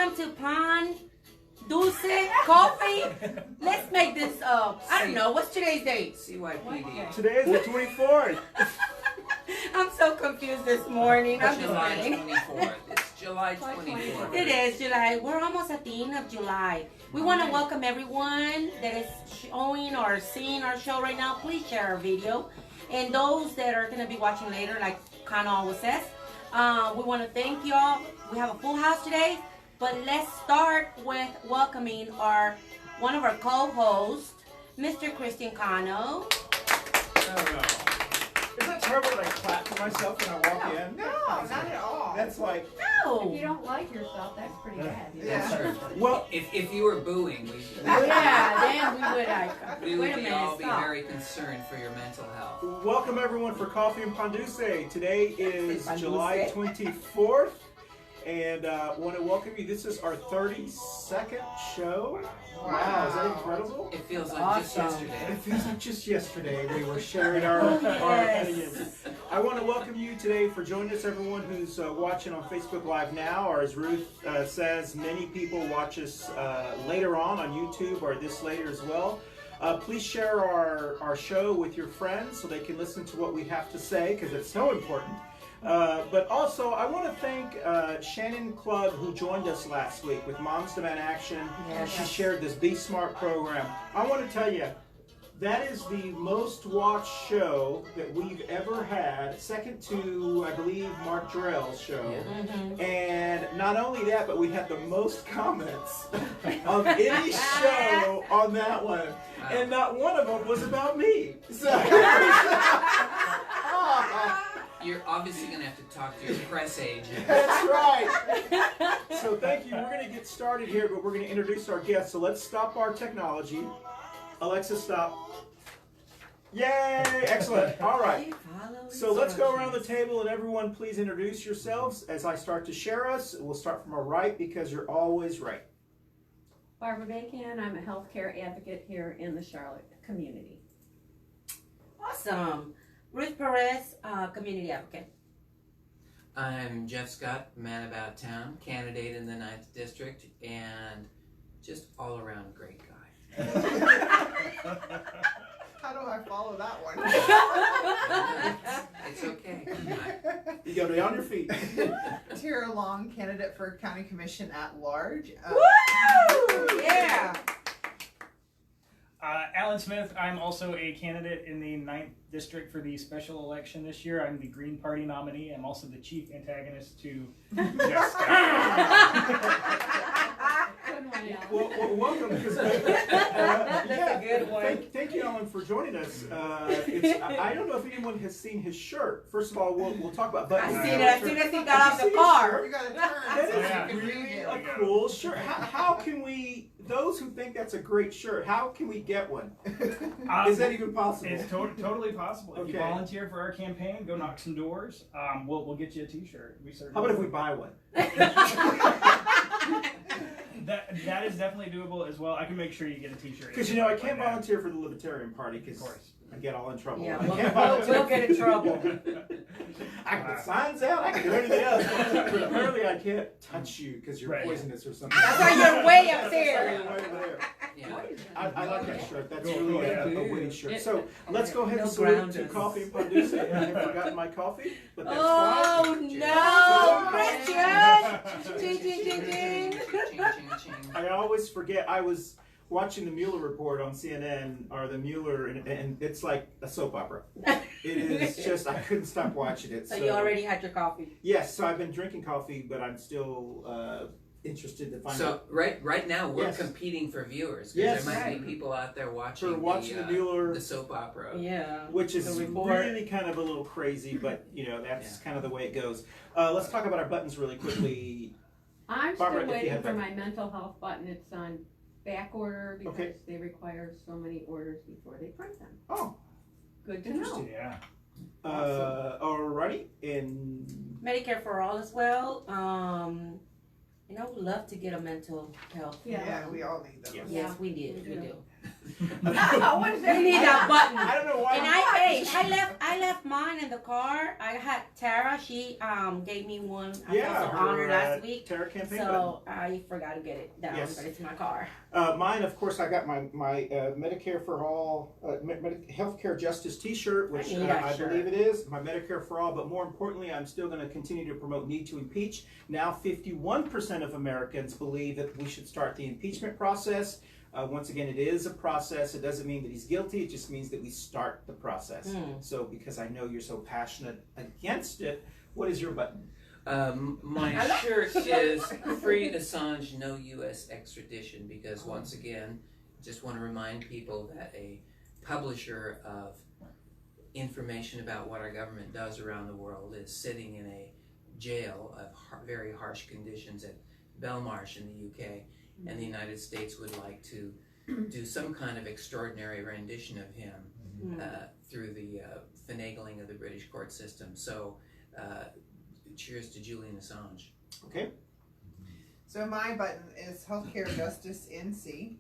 welcome to Dulce Coffee. Let's make this I don't know, what's today's date? CYPD. Today is the 24th. I'm so confused this morning. I'm just July kidding. 24th. It's July 24th. It is July. We're almost at the end of July. We want to welcome everyone that is showing or seeing our show right now. Please share our video. And those that are going to be watching later, like Kana always says, we want to thank y'all. We have a full house today. But let's start with welcoming one of our co-hosts, Mr. Christian Cano. Is that terrible that I clap for myself when I walk in? No, not at all. That's like... No. If you don't like yourself, that's pretty bad. That's true. Well, if you were booing, Yeah, then we would like... we Wait a would minute, all be stop. very concerned for your mental health. welcome everyone for Coffee and Dulce. Today is Pan July Dulce. 24th. And want to welcome you. This is our 32nd show. Wow, is that incredible? It feels like just Awesome. yesterday. It feels like just yesterday we were sharing our opinions. I want to welcome you today for joining us, everyone who's watching on Facebook Live now, or as Ruth says, many people watch us later on YouTube or this later as well. Please share our show with your friends so they can listen to what we have to say, because it's so important. But also, I want to thank Shannon Club, who joined us last week with Moms Demand Action. Yes. She shared this Be Smart program. I want to tell you, that is the most watched show that we've ever had, second to, I believe, Mark Jarrell's show. Mm-hmm. And not only that, but we had the most comments of any show on that one. And not one of them was about me. So, You're obviously going to have to talk to your press agent. that's right. So thank you. We're going to get started here, but we're going to introduce our guests. So let's stop our technology. Alexa, stop. Yay! Excellent. All right. So let's go around the table and everyone please introduce yourselves as I start to share us. We'll start from our right because you're always right. Barbara Bacon, I'm a healthcare advocate here in the Charlotte community. Awesome. Ruth Perez, community advocate. I'm Jeff Scott, man about town, candidate in the 9th District, and just all around great guy. How do I follow that one? It's okay. You go down on your feet. Tara Long, candidate for County Commission at Large. Woo! Yeah. Alan Smith, I'm also a candidate in the 9th District for the special election this year. I'm the Green Party nominee. I'm also the chief antagonist to Jeff Good one, Alan. Well, welcome. Because, That's a good one. Thank you, Alan, for joining us. I don't know if anyone has seen his shirt. First of all, we'll talk about buttons. I seen it as soon as he got off the car. You gotta turn That so is you can really read a it. cool shirt. How can we, those who think that's a great shirt, how can we get one? Is that even possible? It's totally possible. If you Okay. volunteer for our campaign, go knock some doors. We'll get you a T-shirt. We certainly. How about if we buy one? That is definitely doable as well. I can make sure you get a T-shirt. Because I can't volunteer for the Libertarian Party Of because course. I get all in trouble. Yeah, I we'll, can't we'll, volunteer. we'll get in trouble. I can put signs out. I can do anything else. But apparently, I can't touch you because you're Right. poisonous or something. That's why you're way up Right there. over there. Yeah. I like that shirt. That's Cool. really Yeah. a winning shirt. So let's go ahead and No salute to grounders. Coffee and Dulce. I have forgotten my coffee, but that's Oh no, Christian! Ching, ching, ching, ching. Ching, ching, ching. fine. I always forget. I was watching the Mueller report on CNN, or the Mueller, and it's like a soap opera. It is just, I couldn't stop watching it. So you already had your coffee. Yes, so I've been drinking coffee, but I'm still interested to find out. So right now we're Yes. competing for viewers because Yes. there might Right. be people out there watching, For watching the Mueller, the soap opera. Yeah. which is The report. really kind of a little crazy, but that's kind of the way it goes. Let's talk about our buttons really quickly. I'm Barbara, still if you waiting have for that. my mental health button. It's on back order because Okay. they require so many orders before they print them. Oh, Good to interesting. know. Yeah. Alrighty, and Medicare for all as well. We love to get a mental health. Yeah, we all need those. Yes. Yes, we did. We do. What is You need that button. I don't know why. And I left mine in the car. I had Tara. She gave me one. I Yeah, felt so honored her, last week. Terra campaign So I forgot to get it down, Yes. but it's in my car. Mine, of course, I got my Medicare for All, Healthcare Justice T-shirt, which I need that I shirt. believe it is, my Medicare for All, but more importantly, I'm still going to continue to promote Need to Impeach. Now 51% of Americans believe that we should start the impeachment process. Once again, it is a process. It doesn't mean that he's guilty. It just means that we start the process. So because I know you're so passionate against it, what is your button? My shirt is Free Assange, No U.S. Extradition, because once again, just want to remind people that a publisher of information about what our government does around the world is sitting in a jail of very harsh conditions at Belmarsh in the UK, and the United States would like to do some kind of extraordinary rendition of him through the finagling of the British court system. So cheers to Julian Assange. Okay. So my button is Healthcare Justice NC.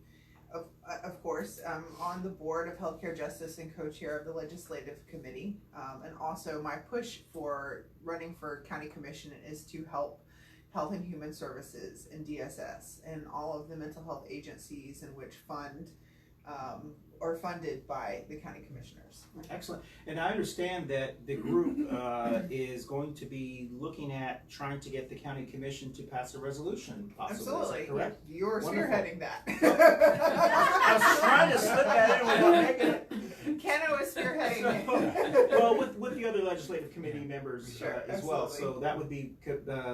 Of course, I'm on the board of Healthcare Justice and co-chair of the Legislative Committee. And also my push for running for County Commission is to help Health and Human Services and DSS and all of the mental health agencies in which are funded by the county commissioners. Excellent. And I understand that the group is going to be looking at trying to get the county commission to pass a resolution, possibly. Absolutely. Is that correct? You're Wonderful. spearheading that. I was trying to slip that in without making it. Kenna was spearheading it. Well, with the other legislative committee members Sure, as well. absolutely. So that would be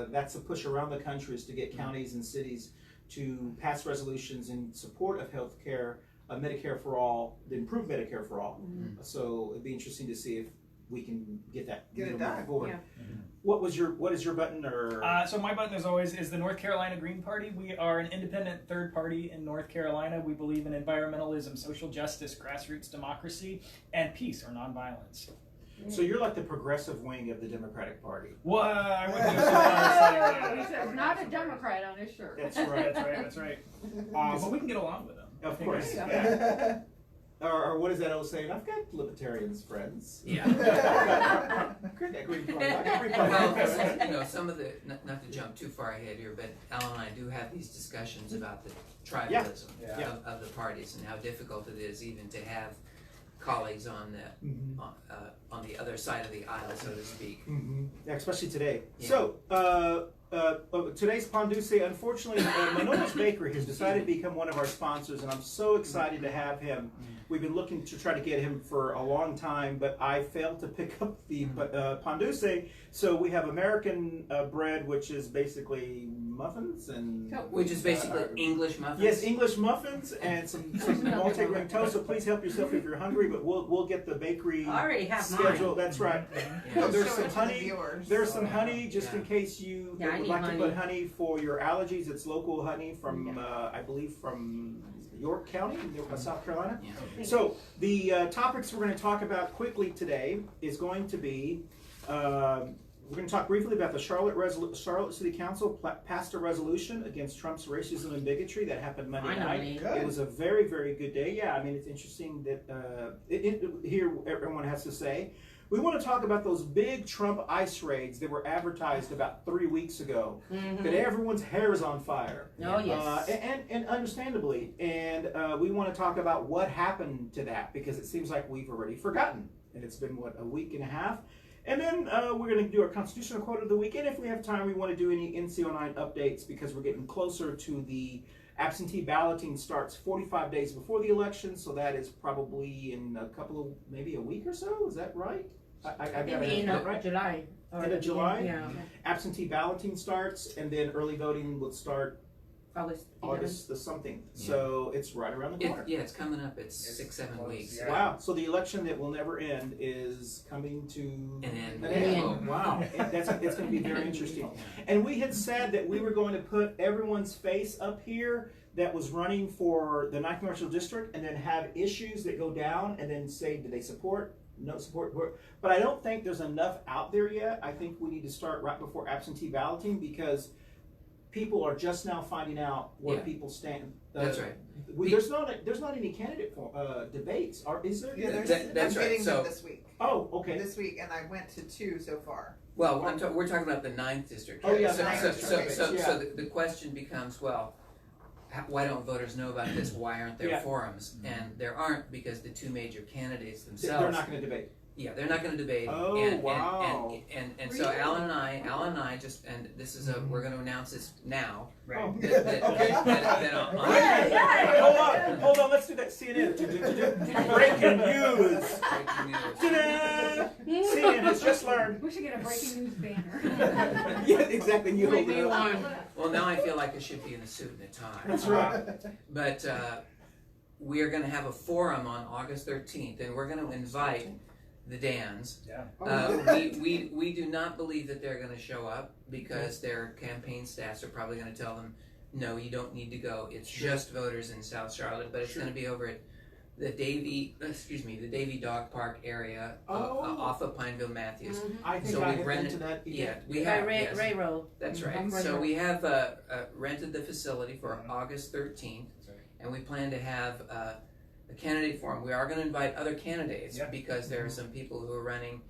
that's a push around the country, is to get counties and cities to pass resolutions in support of healthcare, Medicare for all, the improved Medicare for all. So it'd be interesting to see if we can get that Get it done. forward. Yeah. What is your button or? So my button, as always, is the North Carolina Green Party. We are an independent third party in North Carolina. We believe in environmentalism, social justice, grassroots democracy, and peace or nonviolence. So you're like the progressive wing of the Democratic Party. Well, I wouldn't go so far as saying He that. says not a Democrat on his shirt. That's right. That's right. But we can get along with them. Of course. There you Yeah. Or what is that old saying? I've got libertarians friends. Yeah. I've got Green Party. I've got Green Party. Well, some of the, not to jump too far ahead here, but Al and I do have these discussions about the tribalism Yeah. of the parties and how difficult it is even to have colleagues on the other side of the aisle, so to speak. Yeah, especially today. Yeah. So, today's Dulce, unfortunately, Manolis Bakery has decided to become one of our sponsors, and I'm so excited to have him. We've been looking to try to get him for a long time, but I failed to pick up the Dulce. So we have American bread, which is basically muffins and... Which is basically English muffins. Yes, English muffins and some multi-grain toast. So please help yourself if you're hungry. But we'll get the bakery I already have schedule. mine. That's right. Yeah. There's Show some it to the honey. viewers. There's some honey just in Yeah. case you Yeah, I would need like to honey. put honey for your allergies. It's local honey from I believe from York County, South Carolina. Yeah. So the topics we're going to talk about quickly today is going to be. We're going to talk briefly about the Charlotte City Council passed a resolution against Trump's racism and bigotry that happened Monday night. Good. It was a very, very good day. Yeah, I mean, it's interesting that here everyone has to say. We want to talk about those big Trump ICE raids that were advertised about 3 weeks ago. That everyone's hair is on fire. Oh, yes. And understandably. And we want to talk about what happened to that, because it seems like we've already forgotten. And it's been, a week and a half? And then we're going to do our constitutional quote of the week. And if we have time, we want to do any NCO9 updates, because we're getting closer to the absentee balloting starts 45 days before the election. So that is probably in maybe a week or so. Is that right? I got Maybe it right. July. End of July? Yeah. Absentee balloting starts, and then early voting will start August the something. Yeah. So it's right around the corner. It's coming up. It's 6-7 weeks. Yeah. Wow. So the election that will never end is coming to An end. end. Wow. It's going to be very interesting. And we had said that we were going to put everyone's face up here that was running for the 9th Congressional District, and then have issues that go down, and then say, do they support? No support. But I don't think there's enough out there yet. I think we need to start right before absentee balloting, because people are just now finding out where Yeah. people stand. That's right. There's not any candidate debates, is there? Yeah, there's, That's I'm right. getting So- them this week. Oh, okay. This week, and I went to 2 so far. Well, we're talking about the 9th district. Oh, yeah, So, the 9th so, district, so, so, yeah. so the question becomes, well, why don't voters know about this? Why aren't there Yeah. forums? And there aren't, because the two major candidates themselves. They're not going to debate. Yeah, they're not going to debate. Oh, and, wow. And so Really? Alan and I just, and this is we're going to announce this now. Right. Oh. That on- Hold on, let's do that CNN. Breaking news. breaking news. Ta-da! CNN has just learned. We should get a breaking news banner. Yeah, exactly. You We hold need it up. one. Well, now I feel like I should be in a suit and a tie. That's right. But we are going to have a forum on August 13th, and we're going to invite the Dans. Yeah. We do not believe that they're going to show up because their campaign staffs are probably going to tell them, no, you don't need to go. It's just voters in South Charlotte, but it's going to be over at the Davy Dog Park area off of Pineville Matthews. I think So I we have been rented- to that event. Yeah, we By have. Ray, yes. Ray Road. That's right. Mhm. So we have rented the facility for August 13th, and we plan to have a candidate forum. We are going to invite other candidates Yeah. because there are some people who are running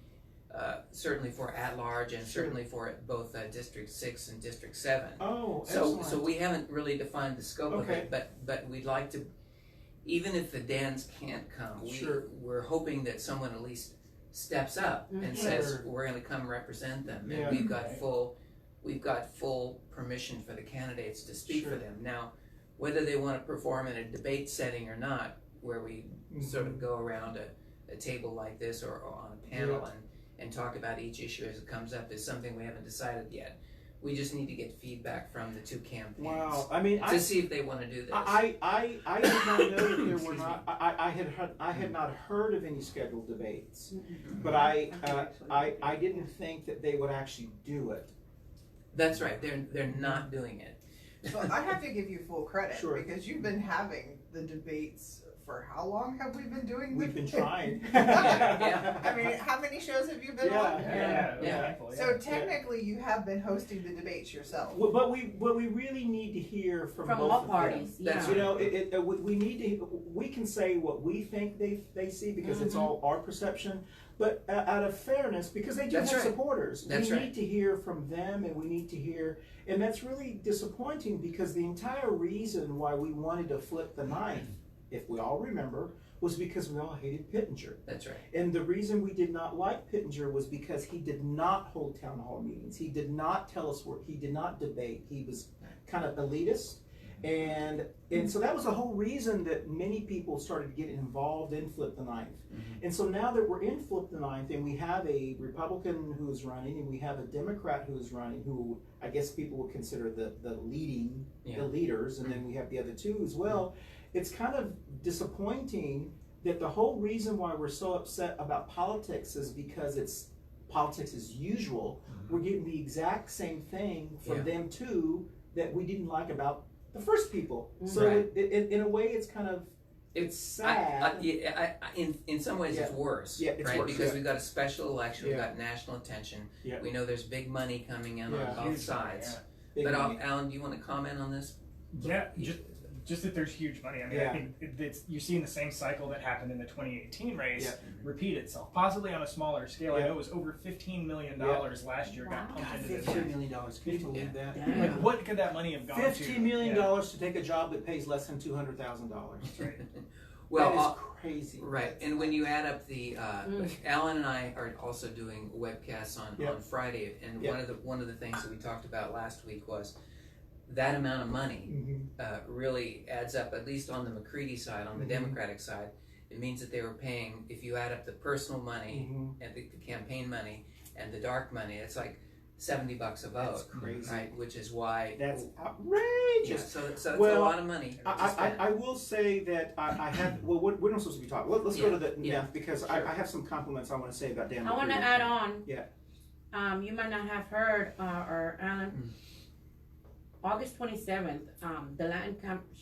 certainly for at-large and certainly for both District 6 and District 7. Oh, So excellent. we haven't really defined the scope of Okay. it, but we'd like to, even if the Dans can't come, Sure. we're hoping that someone at least steps up and Mhm. says, Sure. we're going to come represent them, and Yeah. we've got full permission for the candidates to speak Sure. for them. Now, whether they want to perform in a debate setting or not, where we sort of go around a table like this or on a panel and talk about each issue as it comes up is something we haven't decided yet. We just need to get feedback from the two campaigns Wow. I mean, to see if they want to do this. I did not know that there were Excuse not. I had not heard of any scheduled debates, Mm-hmm. but I didn't think that they would actually do it. That's right. They're not doing it. Well, I have to give you full credit Sure. because you've been having the debates for how long have we been doing We've them? been trying. Yeah. I mean, how many shows have you been Yeah. on? Yeah. So technically, you have been hosting the debates yourself. Well, but we really need to hear from From both all of them. parties. That's Yeah. You know, we need to. We can say what we think they see because it's all our perception. But out of fairness, because they do That's have right. supporters, That's we right. need to hear from them, and we need to hear. And that's really disappointing because the entire reason why we wanted to flip the knife, if we all remember, was because we all hated Pittenger. That's right. And the reason we did not like Pittenger was because he did not hold town hall meetings. He did not tell us where. He did not debate. He was kind of elitist. And so that was the whole reason that many people started getting involved in Flip the Ninth. Mhm. And so now that we're in Flip the Ninth and we have a Republican who's running and we have a Democrat who's running, who I guess people would consider the leaders, and then we have the other two as well, it's kind of disappointing that the whole reason why we're so upset about politics is because it's politics as usual. We're getting the exact same thing from them too that we didn't like about the first people. So Right. in a way, it's kind of sad. In some ways, it's worse. Yeah, it's right? worse, Because yeah. we've got a special election, we've Yeah. got national attention. Yeah. We know there's big money coming in Yeah. on both sides. Big But money. Alan, do you want to comment on this? Yeah, just that there's huge money. I mean, Yeah. I think you're seeing the same cycle that happened in the 2018 race Yeah. repeat itself, possibly on a smaller scale. I Yeah. know it was over $15 million last year got pumped into this. $15 million. Can you believe that? Like, what could that money have gone to? $15 million Yeah. to take a job that pays less than $200,000. That's right. Well, that is crazy. right, and when you add up the, Mm. Alan and I are also doing webcasts on Yep. Friday, and Yep. one of the things that we talked about last week was that amount of money really adds up, at least on the McCready side, on the Mhm. Democratic side. It means that they were paying, if you add up the personal money and the campaign money and the dark money, it's like $70 a vote. That's crazy. Right, which is why. That's Yeah, outrageous. so it's Well, a lot of money. to spend. I will say that I have. Well, we're not supposed to be talking. Let's go to the because I have some compliments I want to say about Dan. I want to McCready. add on. Yeah. You might not have heard, or Alan, August 27th, the Latin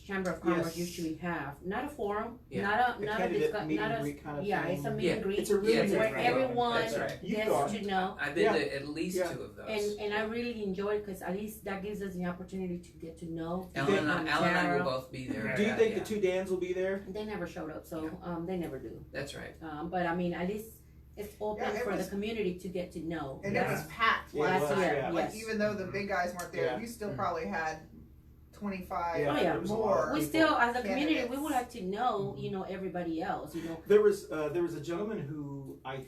Chamber of Commerce Yes. usually have not a forum, Yeah. not a candidate discuss, meet not and a greet kind of yeah, thing. it's a meet Yeah. and greet It's a really Yeah, it's good where program. everyone That's right. You've gets gone. to know. I've been Yeah. to at least Yeah. 2 of those. And I really enjoy it because at least that gives us the opportunity to get to know. Alan and I Tara. will both be there. Do you think Yeah. the two Dans will be there? They never showed up, so they never do. That's right. But I mean, at least it's open Yeah, it for was- the community to get to know. And Yeah. it was packed Yeah, it last was, year. yeah. Like Yes. even though the big guys weren't there, Yeah. you still probably had 25 Yeah, Oh, yeah. there was a lot more. of We people. still, as a community, we candidates. would like to know, everybody else. There was a gentleman who I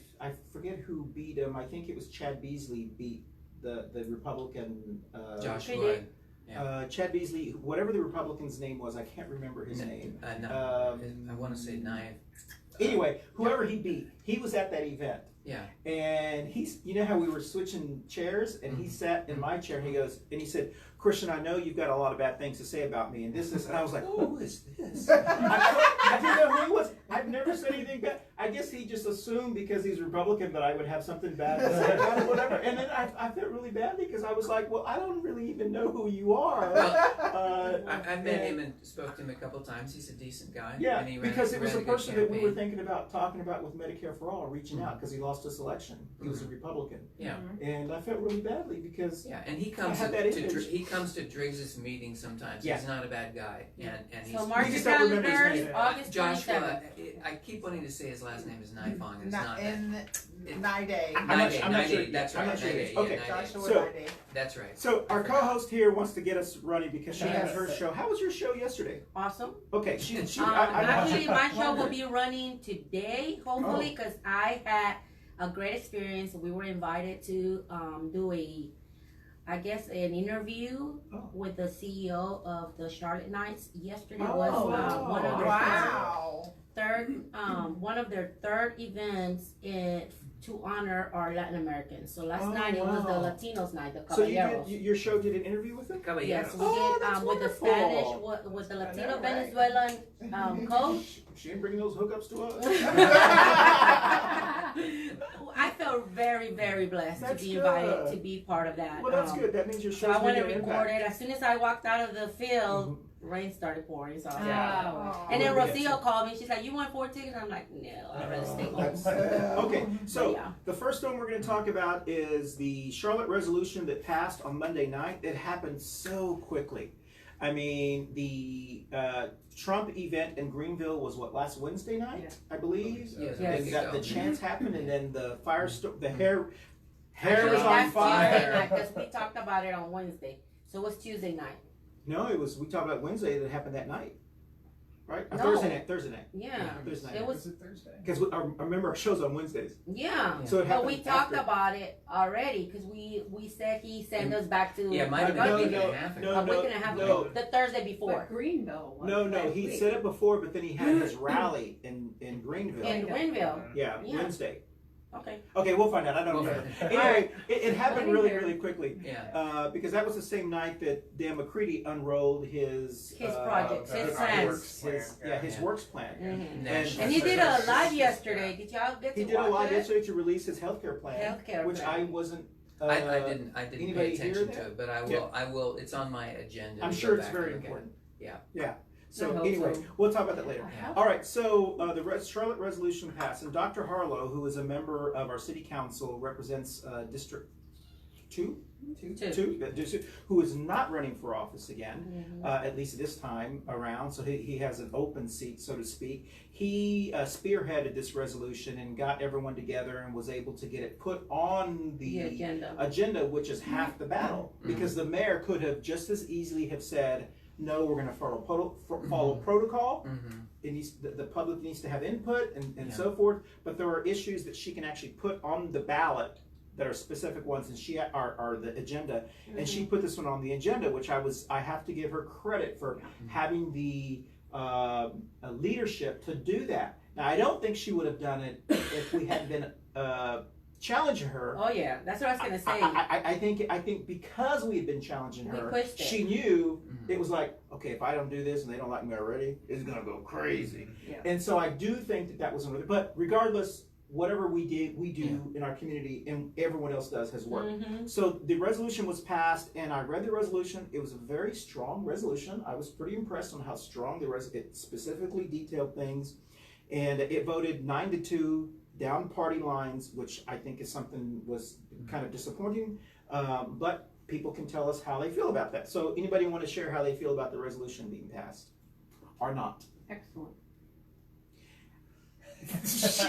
forget who beat him. I think it was Chad Beasley beat the Republican Josh They Wood. Chad Beasley, whatever the Republican's name was, I can't remember his name. No, I want to say Nye. Anyway, whoever he beat, he was at that event. Yeah. And he's, you know how we were switching chairs, and he sat in my chair, and he said, Christian, I know you've got a lot of bad things to say about me, and this, and I was like, who is this? I didn't know who he was. I've never said anything bad. I guess he just assumed because he's Republican that I would have something bad to say about it, whatever. And then I felt really badly because I was like, well, I don't really even know who you are. I've met him and spoke to him a couple times. He's a decent guy. Yeah, and he ran, because it was ran a good person that we were campaign. thinking about talking about with Medicare for All, reaching out because he lost this election. He was a Republican. Yeah. And I felt really badly because Yeah, and he comes had that image. he comes to Driggs's meetings sometimes. Yeah. He's not a bad guy, and he's So mark We your just don't remember his calendars, name. August Joshua. 27th. I keep wanting to say his last name is Nifong. It's Not not. in It- Nide. I'm not sure Nide, yet. that's I'm right. not sure Nide, yet. yeah, Okay. Nide. Joshua So- Nide. That's right. So our co-host here wants to get us running because she has Yes. her show. How was your show yesterday? Awesome. Okay, she Actually, my show will be running today, hopefully, because I had a great experience. We were invited to do an interview with the CEO of the Charlotte Knights. Yesterday was one of their Wow. one of their third events to honor our Latin Americans. So last night it was the wow. Latinos night, the So Caballeros. your show did an interview with them? Yes, we Oh, did that's with the wonderful. Spanish, with the Latino know, right? Venezuelan coach. She didn't bring those hookups to us. I felt very, very blessed That's to be invited good. to be part of that. Well, that's good. That means your So show's I want to making an record impact. it. As soon as I walked out of the field, rain started pouring. So I was like, Oh. and then Well, we get Rocio called me. She's like, "You want 4 tickets?" I'm like, "No, I'd rather stay home." That's- Okay, so Yeah. the first one we're going to talk about is the Charlotte resolution that passed on Monday night. It happened so quickly. I mean, the Trump event in Greenville was last Wednesday night, Yeah. I believe. Yes, I Yes. think That the so. chance happened, and then the firestorm, the hair Actually, was on that's Tuesday fire. night because we talked about it on Wednesday. So it was Tuesday night. No, we talked about Wednesday that happened that night, right? Or No. Thursday night. Yeah, Thursday night. it Was was. it Thursday? Because I remember our show's on Wednesdays. Yeah. So it But we happened talked after. about it already because we said he sent us back to Yeah, it might have been No, a week no, and a half ago. a week and a half no. ago, the Thursday before But Greenville was No, last he week. said it before, but then he had his rally in Greenville. in Greenville. Yeah, Yeah. Wednesday. Okay. Okay, we'll find out. I don't We'll remember. find Anyway, it happened really, There. really quickly. Yeah. Because that was the same night that Dan McCready unrolled his Projects, his plans. his works plan. Mhm. National And he did a Services. live yesterday. Did y'all get to He did a watch live it? yesterday to release his healthcare plan, Healthcare which plan. I wasn't. I didn't anybody pay hear attention that? to it, but I will. Yeah. I will. It's on my agenda. I'm to sure go it's back very and look at it. important. Yeah. Yeah. I So hope anyway, so. we'll talk about that later. Yeah. All right, so the Charlotte resolution passed, and Dr. Harlow, who is a member of our city council, represents District 2, who is not running for office again, at least this time around. So he has an open seat, so to speak. He spearheaded this resolution and got everyone together and was able to get it put on The agenda. agenda, which is half the battle, because the mayor could have just as easily have said, no, we're going to follow protocol. Mm-hmm. It needs the public needs to have input and Yeah. so forth. But there are issues that she can actually put on the ballot that are specific ones, and she are the agenda. And she put this one on the agenda, which I have to give her credit for having the leadership to do that. Now, I don't think she would have done it if we hadn't been challenging her. Oh yeah, that's what I was gonna say. I think because we had been challenging We her, pushed it. she knew it was like, okay, if I don't do this and they don't like me already, it's gonna go crazy. Yeah. And so I do think that was another. But regardless, whatever we do in our community and everyone else does has worked. Mm-hmm. So the resolution was passed, and I read the resolution. It was a very strong resolution. I was pretty impressed on how strong it specifically detailed things, and it voted 9-2 down party lines, which I think is something was kind of disappointing. But people can tell us how they feel about that. So anybody want to share how they feel about the resolution being passed or not? Excellent.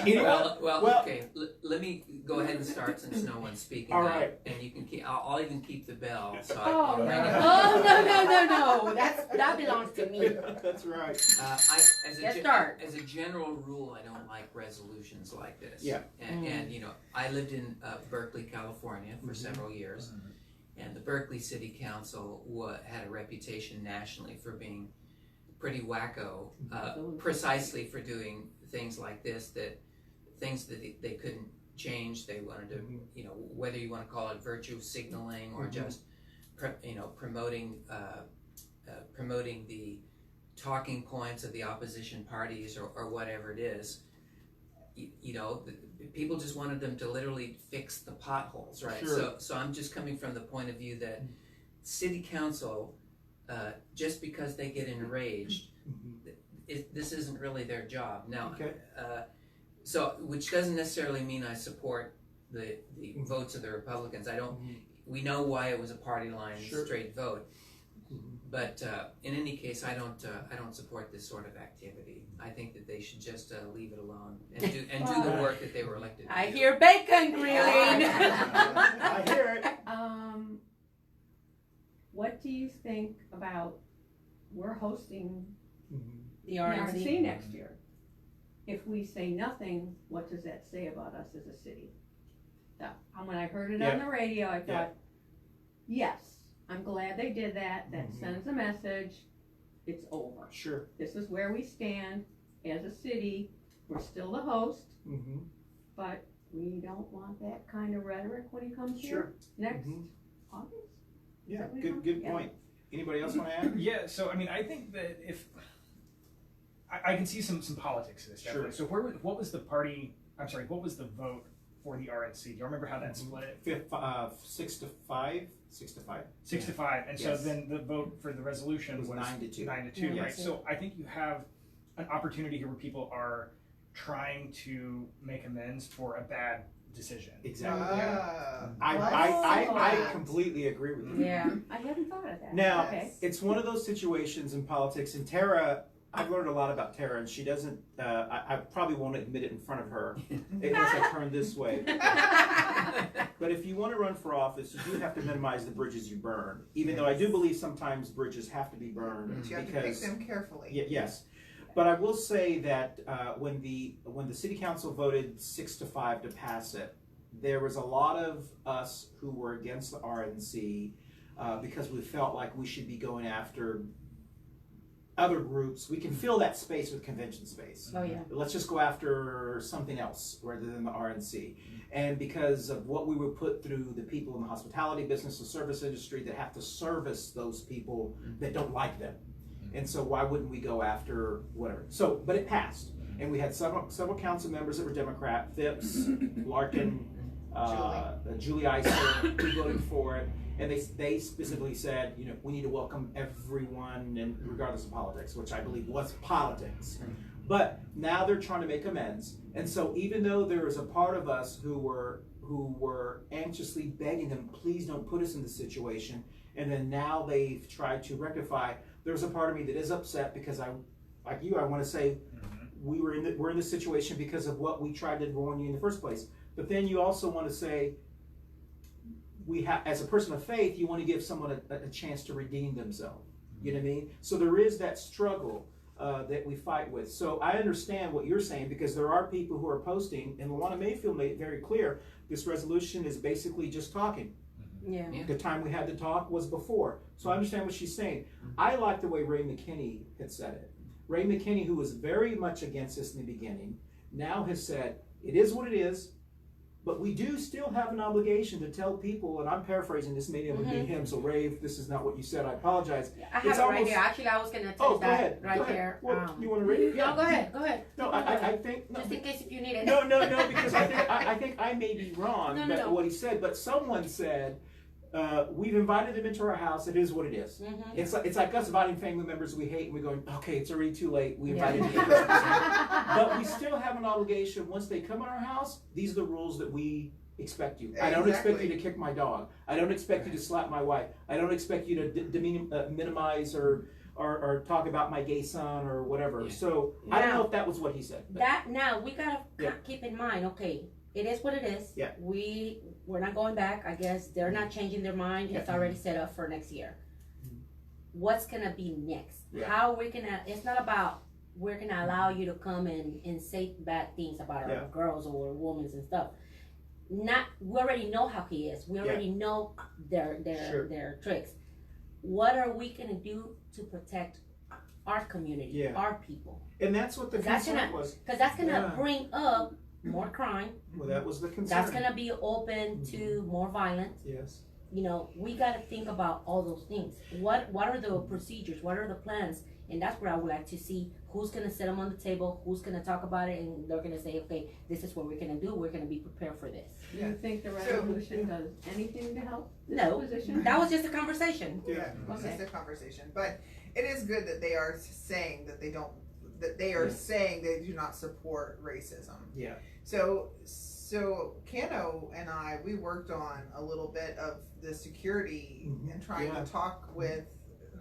Well, okay. Let me go ahead and start since no one's speaking. All right. And you can keep. I'll even keep the bell. So Oh, I, Oh, no. That belongs to me. That's right. As a general rule, I don't like resolutions like this. Yeah. And you know, I lived in Berkeley, California for several years, and the Berkeley City Council had a reputation nationally for being pretty wacko, precisely for doing things like this, things that they couldn't change. They wanted to, you know, whether you want to call it virtue signaling or just, promoting the talking points of the opposition parties or whatever it is. People just wanted them to literally fix the potholes, right? Sure. So I'm just coming from the point of view that city council, just because they get enraged, this isn't really their job. Now, Okay. so which doesn't necessarily mean I support the votes of the Republicans. I don't. We know why it was a party line straight vote, but in any case, I don't support this sort of activity. I think that they should just leave it alone and do the work that they were elected to do. I hear bacon grilling. I hear it. What do you think about, we're hosting The the RNC. RNC next year? If we say nothing, what does that say about us as a city? When I heard it on the radio, I thought, yes, I'm glad they did that. That sends a message. It's over. Sure. This is where we stand as a city. We're still the host, but we don't want that kind of rhetoric when he comes here next August. Yeah, Is that what good point. Anybody else want to add? Yeah, so I mean, I think that if I can see some politics to this, definitely. So what was the party? I'm sorry, what was the vote for the RNC? Do you remember how that split? 6-5. 6-5. 6-5, and so then the vote for the resolution It was 9-2. 9-2, Yes. right? So I think you have an opportunity here where people are trying to make amends for a bad decision. Exactly. Ah. I completely agree with you. Yeah. I hadn't thought of that. Now, Okay. it's one of those situations in politics, and Tara, I've learned a lot about Tara, and she doesn't, I probably won't admit it in front of her, unless I turn this way. But if you want to run for office, you do have to minimize the bridges you burn, even though I do believe sometimes bridges have to be burned. But you have to pick them carefully. Yes. But I will say that when the city council voted 6-5 to pass it, there was a lot of us who were against the RNC because we felt like we should be going after other groups. We can fill that space with convention space. Oh yeah. Let's just go after something else rather than the RNC. And because of what we would put through the people in the hospitality business, the service industry that have to service those people that don't like them. And so why wouldn't we go after whatever? So, but it passed. And we had several council members that were Democrat, Phipps, Larkin, Julie Iser, who voted for it. And they specifically said, we need to welcome everyone, and regardless of politics, which I believe was politics. But now they're trying to make amends. And so even though there is a part of us who were anxiously begging them, please don't put us in this situation, and then now they've tried to rectify, there's a part of me that is upset because I want to say we're in this situation because of what we tried to warn you in the first place. But then you also want to say, as a person of faith, you want to give someone a chance to redeem themselves. You know what I mean? So there is that struggle that we fight with. So I understand what you're saying, because there are people who are posting, and Luana Mayfield made it very clear, this resolution is basically just talking. Yeah. The time we had to talk was before. So I understand what she's saying. I like the way Ray McKinney had said it. Ray McKinney, who was very much against this in the beginning, now has said, it is what it is. But we do still have an obligation to tell people, and I'm paraphrasing, this may not be him, so Rave, this is not what you said, I apologize. I have it right here. Actually, I was going to tell that right there. Well, you want to read it? No, go ahead. No, I think... No, just in case if you need it. No, because I think I may be wrong about what he said, but someone said, we've invited them into our house, it is what it is. It's like us inviting family members we hate, and we're going, okay, it's already too late, we invited you. But we still have an obligation, once they come in our house, these are the rules that we expect you. I don't expect you to kick my dog. I don't expect you to slap my wife. I don't expect you to minimize or talk about my gay son or whatever. So I don't know if that was what he said. Now we gotta keep in mind, okay, it is what it is. Yeah. We're not going back. I guess they're not changing their mind. It's already set up for next year. What's gonna be next? How we're gonna? It's not about we're gonna allow you to come and say bad things about our girls or women and stuff. We already know how he is. We already know their tricks. What are we gonna do to protect our community, our people? And that's what the concern was. Because that's gonna bring up more crime. Well, that was the concern. That's gonna be open to more violence. Yes. You know, we gotta think about all those things. What are the procedures? What are the plans? And that's where I would like to see who's gonna sit them on the table, who's gonna talk about it, and they're gonna say, okay, this is what we're gonna do. We're gonna be prepared for this. Do you think the resolution does anything to help this position? That was just a conversation. Yeah, it's just a conversation. But it is good that they are saying that they don't. That they are saying they do not support racism. Yeah. So Kano and we worked on a little bit of the security and trying to talk with,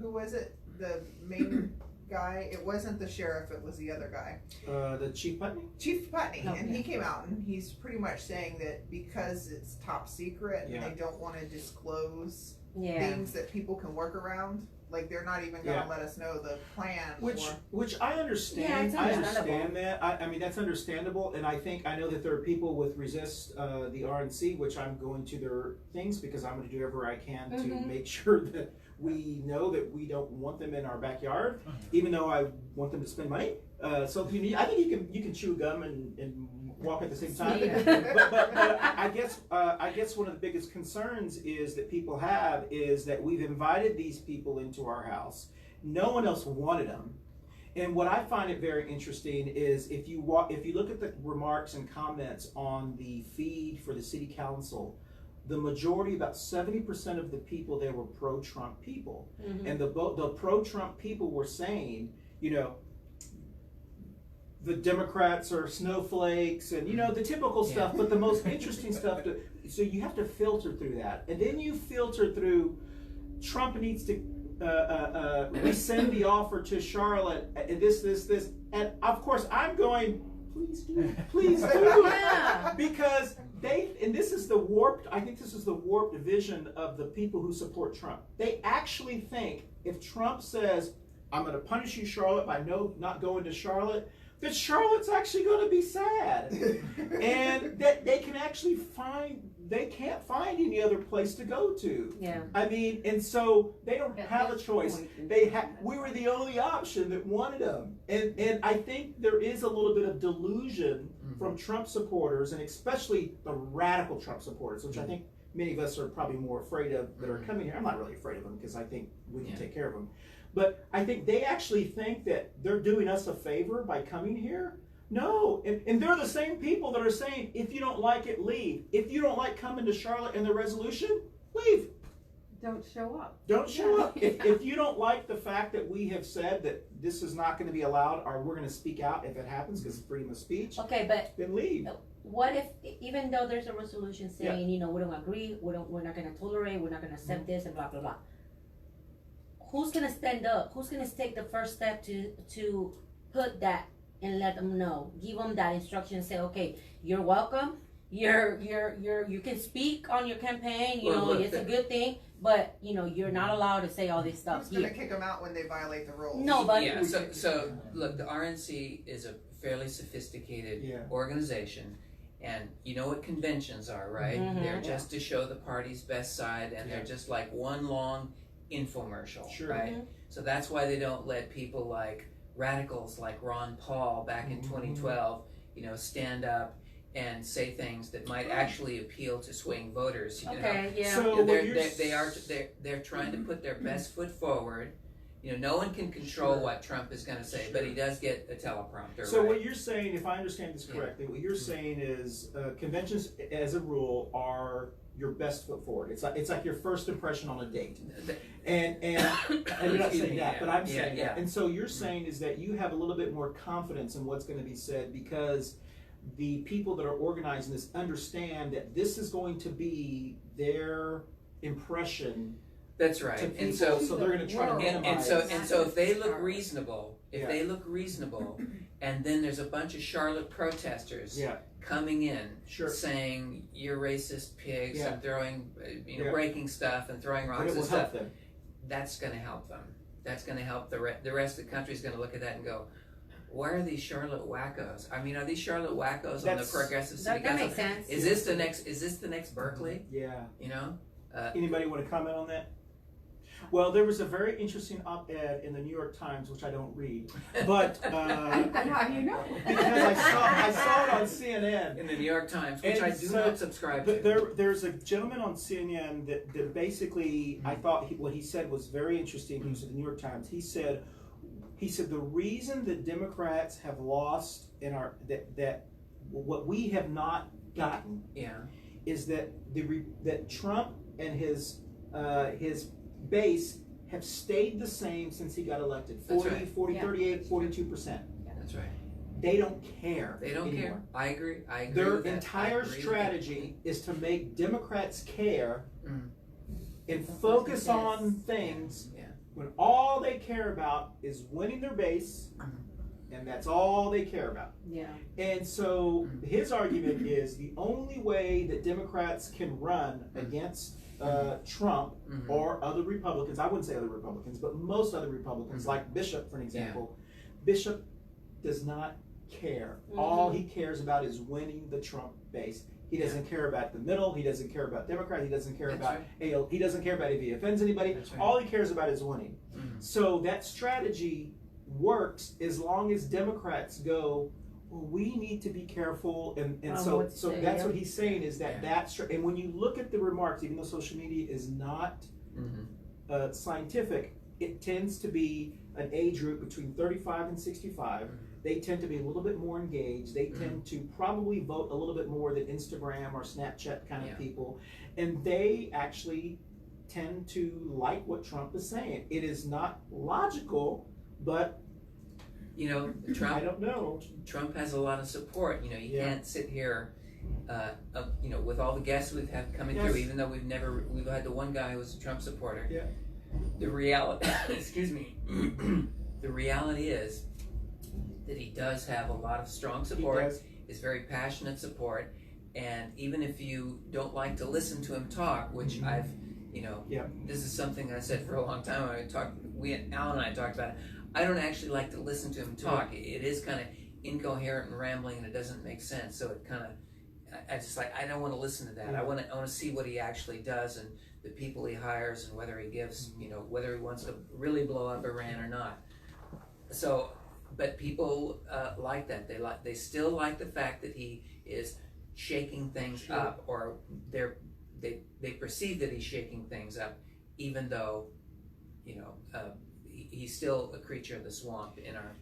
who was it? The main guy? It wasn't the sheriff, it was the other guy. The Chief Putney? Chief Putney. And he came out and he's pretty much saying that because it's top secret and they don't want to disclose things that people can work around. Like they're not even going to let us know the plan. Which I understand. I understand that. I mean that's understandable, and I know that there are people with resist the RNC, which I'm going to their things because I'm going to do whatever I can to make sure that we know that we don't want them in our backyard, even though I want them to spend money. So if you need, I think you can chew gum and walk at the same time. But I guess one of the biggest concerns is that people have is that we've invited these people into our house. No one else wanted them. And what I find it very interesting is if you look at the remarks and comments on the feed for the city council, the majority, about 70% of the people there were pro-Trump people. And the pro-Trump people were saying, you know, the Democrats are snowflakes and, you know, the typical stuff, but the most interesting stuff, so you have to filter through that. And then you filter through, Trump needs to rescind the offer to Charlotte, and this. And of course I'm going, please do. Because and this is I think this is the warped vision of the people who support Trump. They actually think if Trump says, I'm going to punish you, Charlotte, by not going to Charlotte, that Charlotte's actually going to be sad. And that they can actually they can't find any other place to go to. Yeah. I mean, and so they don't have a choice. We were the only option that wanted them. And I think there is a little bit of delusion from Trump supporters, and especially the radical Trump supporters, which I think many of us are probably more afraid of that are coming here. I'm not really afraid of them because I think we can take care of them. But I think they actually think that they're doing us a favor by coming here. No, and they're the same people that are saying, if you don't like it, leave. If you don't like coming to Charlotte and the resolution, leave. Don't show up. Don't show up. If you don't like the fact that we have said that this is not going to be allowed, or we're going to speak out if it happens because it's freedom of speech, then leave. What if, even though there's a resolution saying, you know, we don't agree, we're not going to tolerate, we're not going to accept this, and blah, blah, blah. Who's going to stand up? Who's going to take the first step to put that and let them know, give them that instruction and say, okay, you're welcome. You can speak on your campaign. You know, it's a good thing, but you know, you're not allowed to say all this stuff. Who's going to kick them out when they violate the rules? Nobody. Yeah. So look, the RNC is a fairly sophisticated organization. And you know what conventions are, right? They're just to show the party's best side, and they're just like one long infomercial, right? So that's why they don't let people like radicals like Ron Paul back in 2012, you know, stand up and say things that might actually appeal to swing voters. You know? Okay, yeah. So You know, what you're they're trying to put their best foot forward. You know, no one can control what Trump is going to say, but he does get a teleprompter. So right? what you're saying, if I understand this correctly, what you're saying is conventions, as a rule, are your best foot forward. It's like your first impression on a date. And you're not Excuse saying me, that, yeah, but I'm yeah, saying yeah. that. And so you're saying is that you have a little bit more confidence in what's going to be said because the people that are organizing this understand that this is going to be their impression That's to right. people, And so so, they're going to try to and minimize. so if they look reasonable, Yeah. and then there's a bunch of Charlotte protesters Yeah. coming in Sure. saying you're racist pigs Yeah. and throwing, Yeah. breaking stuff and throwing But rocks it and will stuff, help them. that's going to help them. That's going to help the rest of the country is going to look at that and go, why are these Charlotte wackos? I mean, are these Charlotte wackos on the That's- progressive city That council? makes sense. Is this the next Berkeley? Yeah. You know? Anybody want to comment on that? Well, there was a very interesting op-ed in the New York Times, which I don't read, but How do you know? because I saw it on CNN. In the New York Times, which And I do so, not subscribe to. There's a gentleman on CNN that basically, I thought what he said was very interesting. He was at the New York Times. He said the reason that Democrats have lost in our that what we have not gotten Yeah. is that that Trump and his base have stayed the same since he got elected. 40, That's right. 40, Yeah. 38, 42%. That's right. They don't care. They don't anymore. care. I agree. Their with that. I entire agree with strategy is to make Democrats care Mm. and focus on things Yeah. when all they care about is winning their base, Mhm. and that's all they care about. Yeah. And so his argument is the only way that Democrats can run against Trump Mhm. or other Republicans, I wouldn't say other Republicans, but most other Republicans, Mhm. like Bishop, for an example, Bishop does not care. All he cares about is winning the Trump base. He doesn't care about the middle. He doesn't care about Democrat. He doesn't care That's about AL. He doesn't care about if he offends anybody. That's right. All he cares about is winning. Mhm. So that strategy works as long as Democrats go, well, we need to be careful, and so what to say, that's yeah. what he's saying is that Yeah. and when you look at the remarks, even though social media is not Mhm. scientific, it tends to be an age group between 35 and 65. They tend to be a little bit more engaged. They tend to probably vote a little bit more than Instagram or Snapchat kind of Yeah. people, and they actually tend to like what Trump is saying. It is not logical, but You know, I Trump don't know. Trump has a lot of support. You know, you Yeah. can't sit here, with all the guests we've had coming Yes. through, even though we've had the one guy who was a Trump supporter. Yeah. The reality, excuse me, the reality is that he does have a lot of strong He support. does. Is very passionate support, and even if you don't like to listen to him talk, which I've, Yeah. this is something I said for a long time. Al and I talked about it. I don't actually like to listen to him talk. It is kind of incoherent and rambling, and it doesn't make sense. So it kind of, I don't want to listen to that. I want to see what he actually does and the people he hires and whether he gives, whether he wants to really blow up Iran or not. So, but people like that. They still like the fact that he is shaking things up, or they perceive that he's shaking things up, even though, he's still a creature of the swamp in our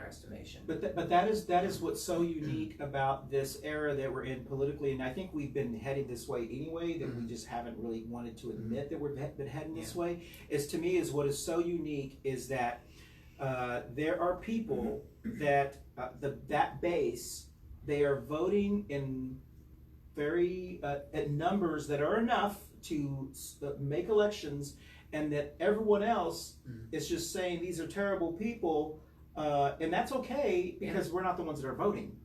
estimation. But that is what's so unique about this era that we're in politically, and I think we've been heading this way anyway. That we just haven't really wanted to admit that we've been heading this way. Is what is so unique is that there are people that that base, they are voting in very at numbers that are enough to make elections, and that everyone else is just saying these are terrible people, and that's okay because we're not the ones that are voting.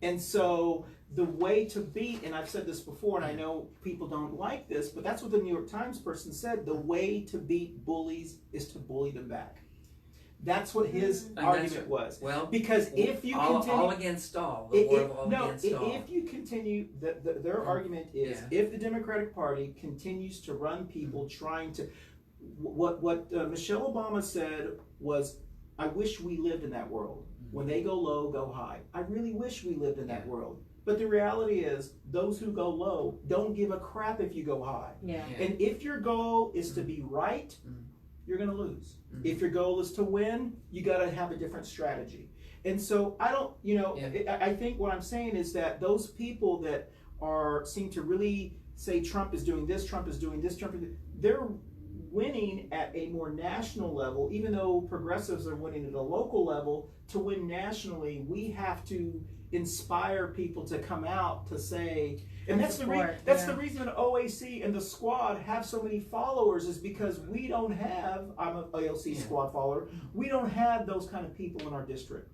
And so the way to beat, and I've said this before, and I know people don't like this, but that's what the New York Times person said, the way to beat bullies is to bully them back. That's what his argument was. Well, because if you continue all against all, the war of all against all. If you continue, their argument is if the Democratic Party continues to run people trying to, what Michelle Obama said was, I wish we lived in that world. When they go low, go high. I really wish we lived in that world. But the reality is, those who go low don't give a crap if you go high. Yeah. And if your goal is to be right, you're going to lose. If your goal is to win, you got to have a different strategy. And so I don't, I think what I'm saying is that those people that seem to really say Trump is doing this, Trump is doing this, they're winning at a more national level, even though progressives are winning at a local level. To win nationally, we have to inspire people to come out to say, and that's the reason that OAC and the squad have so many followers, is because we don't have, I'm an AOC squad follower, we don't have those kind of people in our district.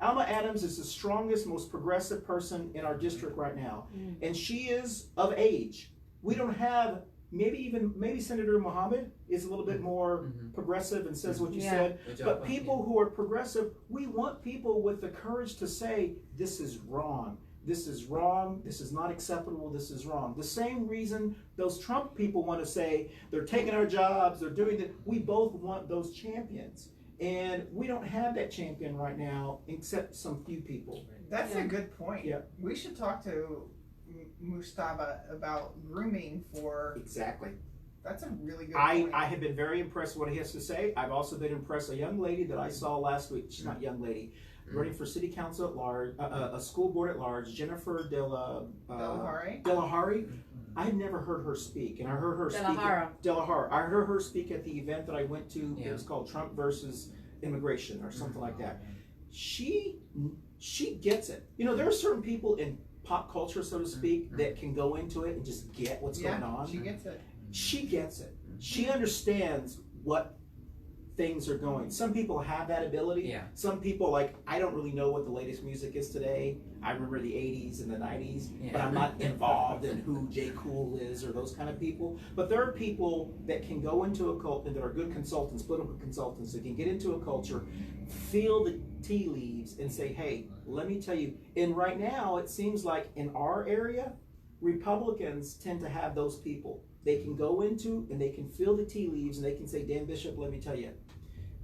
Alma Adams is the strongest, most progressive person in our district right now, and she is of age. We don't have, maybe Senator Mohammed is a little bit more progressive and says what you said, but people who are progressive, we want people with the courage to say, this is wrong, this is wrong, this is not acceptable, this is wrong. The same reason those Trump people want to say, they're taking our jobs, they're doing that, we both want those champions. And we don't have that champion right now, except some few people. That's a good point. Yeah. We should talk to Mustafa about grooming for. Exactly. That's a really good point. I have been very impressed with what he has to say. I've also been impressed. A young lady that I saw last week, she's not a young lady, running for city council at large, a school board at large, Jennifer Delahari. I had never heard her speak, and I heard her speak. Delahara. I heard her speak at the event that I went to. It was called Trump versus Immigration or something like that. She gets it. There are certain people in pop culture, so to speak, that can go into it and just get what's going on. She gets it. She gets it. She understands what things are going. Some people have that ability. Yeah. Some people, like, I don't really know what the latest music is today. I remember the 80s and the 90s, but I'm not involved in who J. Cool is or those kind of people. But there are people that can go into a cult and that are good consultants, political consultants, that can get into a culture, feel the tea leaves and say, hey, let me tell you. And right now, it seems like in our area, Republicans tend to have those people. They can go into and they can feel the tea leaves and they can say, Dan Bishop, let me tell you,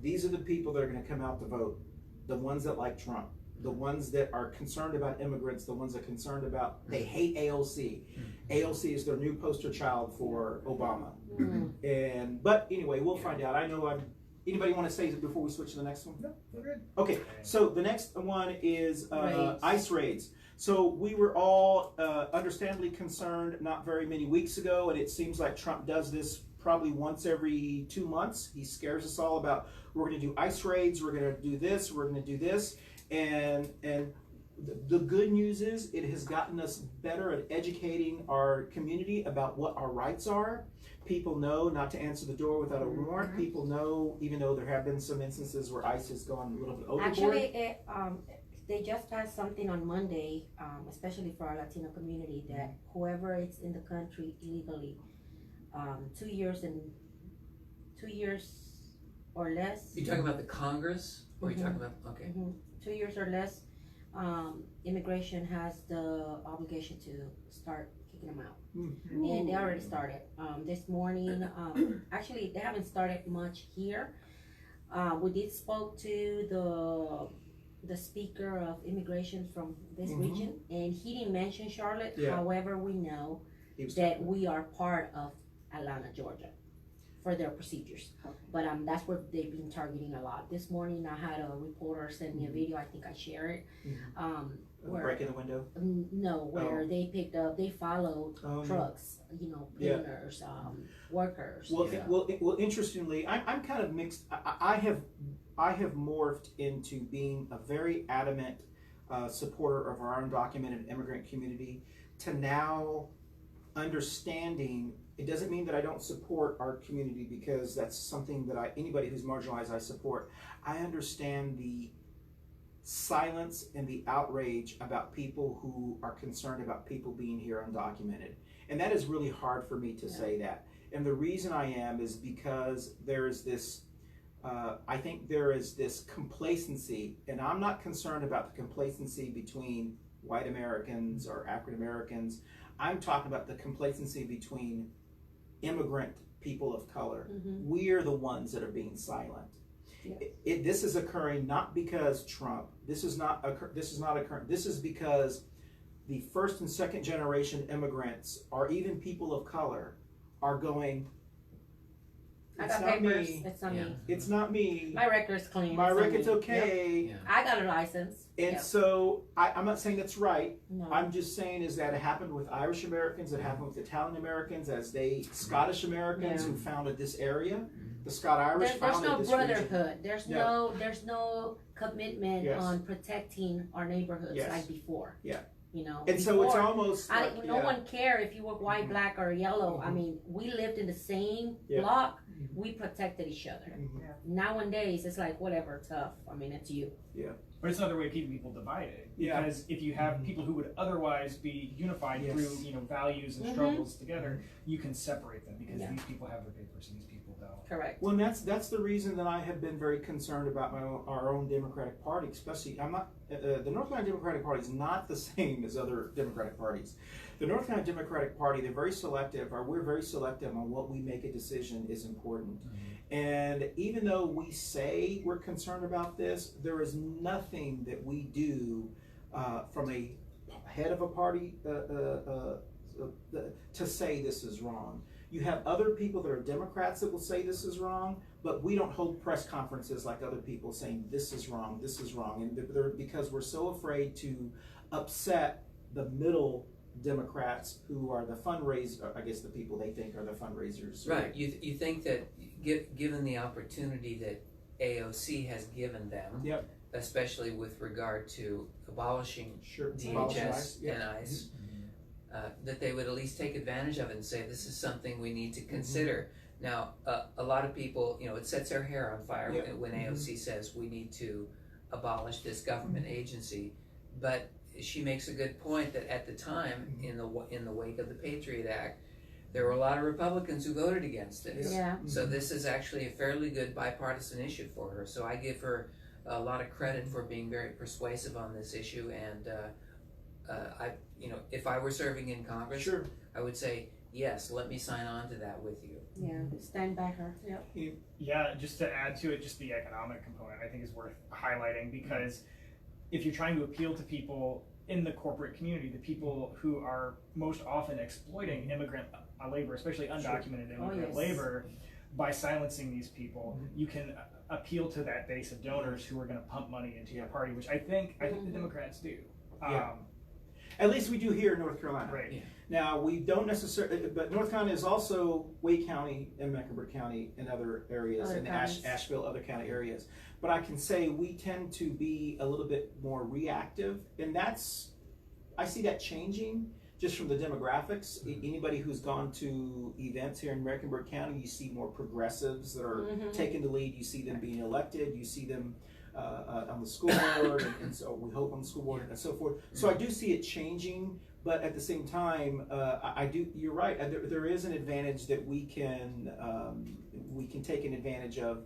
these are the people that are going to come out to vote. The ones that like Trump, the ones that are concerned about immigrants, the ones that are concerned about, they hate AOC. AOC is their new poster child for Obama. But anyway, we'll find out. I know anybody want to say it before we switch to the next one? No, we're good. Okay, so the next one is ICE raids. So we were all understandably concerned not very many weeks ago, and it seems like Trump does this probably once every 2 months. He scares us all about, we're going to do ICE raids, we're going to do this, we're going to do this. And the good news is it has gotten us better at educating our community about what our rights are. People know not to answer the door without a warrant. People know, even though there have been some instances where ICE has gone a little bit overboard. Actually, they just passed something on Monday, especially for our Latino community, that whoever is in the country illegally, 2 years or less. You talking about the Congress, or you talking about 2 years or less, immigration has the obligation to start kicking them out, and they already started. This morning, actually, they haven't started much here. We did spoke to the speaker of immigration from this region, and he didn't mention Charlotte. However, we know that we are part of Atlanta, Georgia, for their procedures. But that's what they've been targeting a lot. This morning, I had a reporter send me a video. I think I share it. Where, breaking the window? No, where they picked up, they followed trucks, cleaners, workers. Well, interestingly, I'm kind of mixed. I have morphed into being a very adamant supporter of our undocumented immigrant community to now understanding. It doesn't mean that I don't support our community, because that's something that anybody who's marginalized, I support. I understand the silence and the outrage about people who are concerned about people being here undocumented. And that is really hard for me to say that. And the reason I am is because there is this, I think there is this complacency, and I'm not concerned about the complacency between white Americans or African Americans. I'm talking about the complacency between immigrant people of color. We're the ones that are being silent. This is occurring not because Trump. This is not occurring. This is because the first and second generation immigrants, or even people of color, are going, I it's got not papers. me, It's not Yeah. me. it's not me, My record's clean. my it's not record's me. okay. Yeah. I got a license. And Yep. so I'm not saying that's right. No. I'm just saying is that it happened with Irish Americans, it happened with Italian Americans, Scottish Americans Yeah. who founded this area. The Scott Irish There's founded no this brotherhood. region. There's Yeah. there's no commitment Yes. on protecting our neighborhoods Yes. like before. Yeah. You know. And so it's before, almost like, no one cared if you were white, Mhm. black, or yellow. I Mhm. mean, we lived in the same Yeah. block. Mhm. We protected each other. Mhm. Nowadays, it's like whatever, tough. I mean, it's you. But it's another way of keeping people divided. Yeah. Because if you have people who would otherwise be unified Yes. through values and Mhm. struggles together, you can separate them because Yeah. these people have their papers and these people don't. Correct. Well, and that's the reason that I have been very concerned about our own Democratic Party, especially. I'm not the North Carolina Democratic Party is not the same as other Democratic parties. The North Carolina Democratic Party, they're very selective, or we're very selective on what we make a decision is important. And even though we say we're concerned about this, there is nothing that we do from a head of a party to say this is wrong. You have other people that are Democrats that will say this is wrong, but we don't hold press conferences like other people saying this is wrong, and because we're so afraid to upset the middle Democrats who are the fundraisers. I guess the people they think are the fundraisers. Right. You think that given the opportunity that AOC has given them, Yep. especially with regard to abolishing Sure. DHS Yeah. and ICE, that they would at least take advantage of it and say this is something we need to consider. Now, a lot of people, it sets their hair on fire Yeah. when AOC says we need to abolish this government agency, but she makes a good point that at the time, in the wake of the Patriot Act, there were a lot of Republicans who voted against this. Yeah. So this is actually a fairly good bipartisan issue for her. So I give her a lot of credit for being very persuasive on this issue. And if I were serving in Congress, Sure. I would say yes. Let me sign on to that with you. Yeah. Stand by her. Yep. Yeah, just to add to it, just the economic component I think is worth highlighting, because if you're trying to appeal to people in the corporate community, the people who are most often exploiting immigrant labor, especially undocumented immigrant yes. labor, by silencing these people, you can appeal to that base of donors who are going to pump money into your party, which I think the Democrats do. Yeah. At least we do here in North Carolina. Right. Yeah. Now, we don't necessarily, but North Carolina is also Wake County and Mecklenburg County and other areas, Other and counties. Asheville, other county areas. But I can say we tend to be a little bit more reactive, and I see that changing just from the demographics. Anybody who's gone to events here in Mecklenburg County, you see more progressives that are taking the lead. You see them being elected. You see them on the school board, and so we hope on the school board and so forth. So I do see it changing, but at the same time, I do. You're right. There is an advantage that we can take an advantage of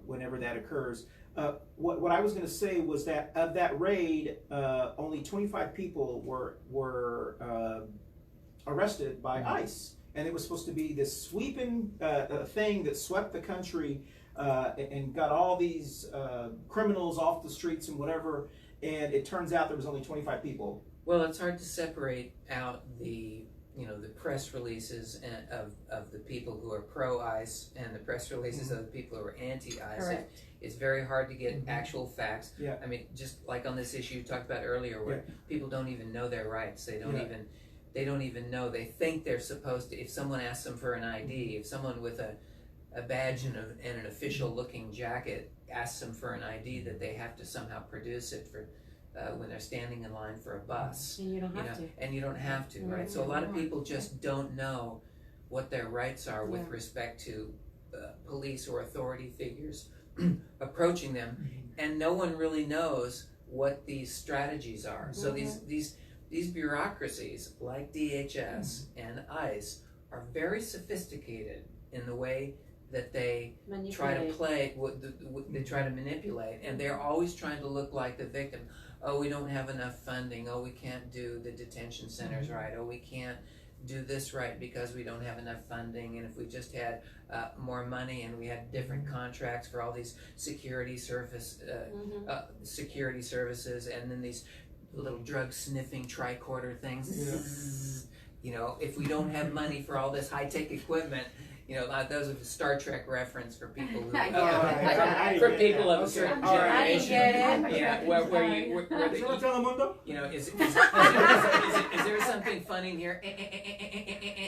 whenever that occurs. What I was going to say was that of that raid, only 25 people were arrested by ICE, and it was supposed to be this sweeping thing that swept the country and got all these criminals off the streets and whatever. And it turns out there was only 25 people. Well, it's hard to separate out the press releases of the people who are pro-ICE and the press releases of the people who are anti-ICE. Correct. It's very hard to get actual facts. Yeah. I mean, just like on this issue you talked about earlier, where people don't even know their rights. They don't even know. They think they're supposed to. If someone asks them for an ID, if someone with a badge and an official-looking jacket asks them for an ID, that they have to somehow produce it for when they're standing in line for a bus. And you don't have to. And you don't have to, right? So a lot of people just don't know what their rights are with respect to police or authority figures approaching them, and no one really knows what these strategies are. So these bureaucracies like DHS and ICE are very sophisticated in the way that they try to play, they try to manipulate, and they're always trying to look like the victim. Oh, we don't have enough funding. Oh, we can't do the detention centers right. Oh, we can't do this right because we don't have enough funding. And if we just had more money and we had different contracts for all these security services, and then these little drug sniffing tricorder things. You know, if we don't have money for all this high tech equipment, you know, those are the Star Trek reference for people who, for people of a certain generation. Yeah, where you know, is there something funny in here?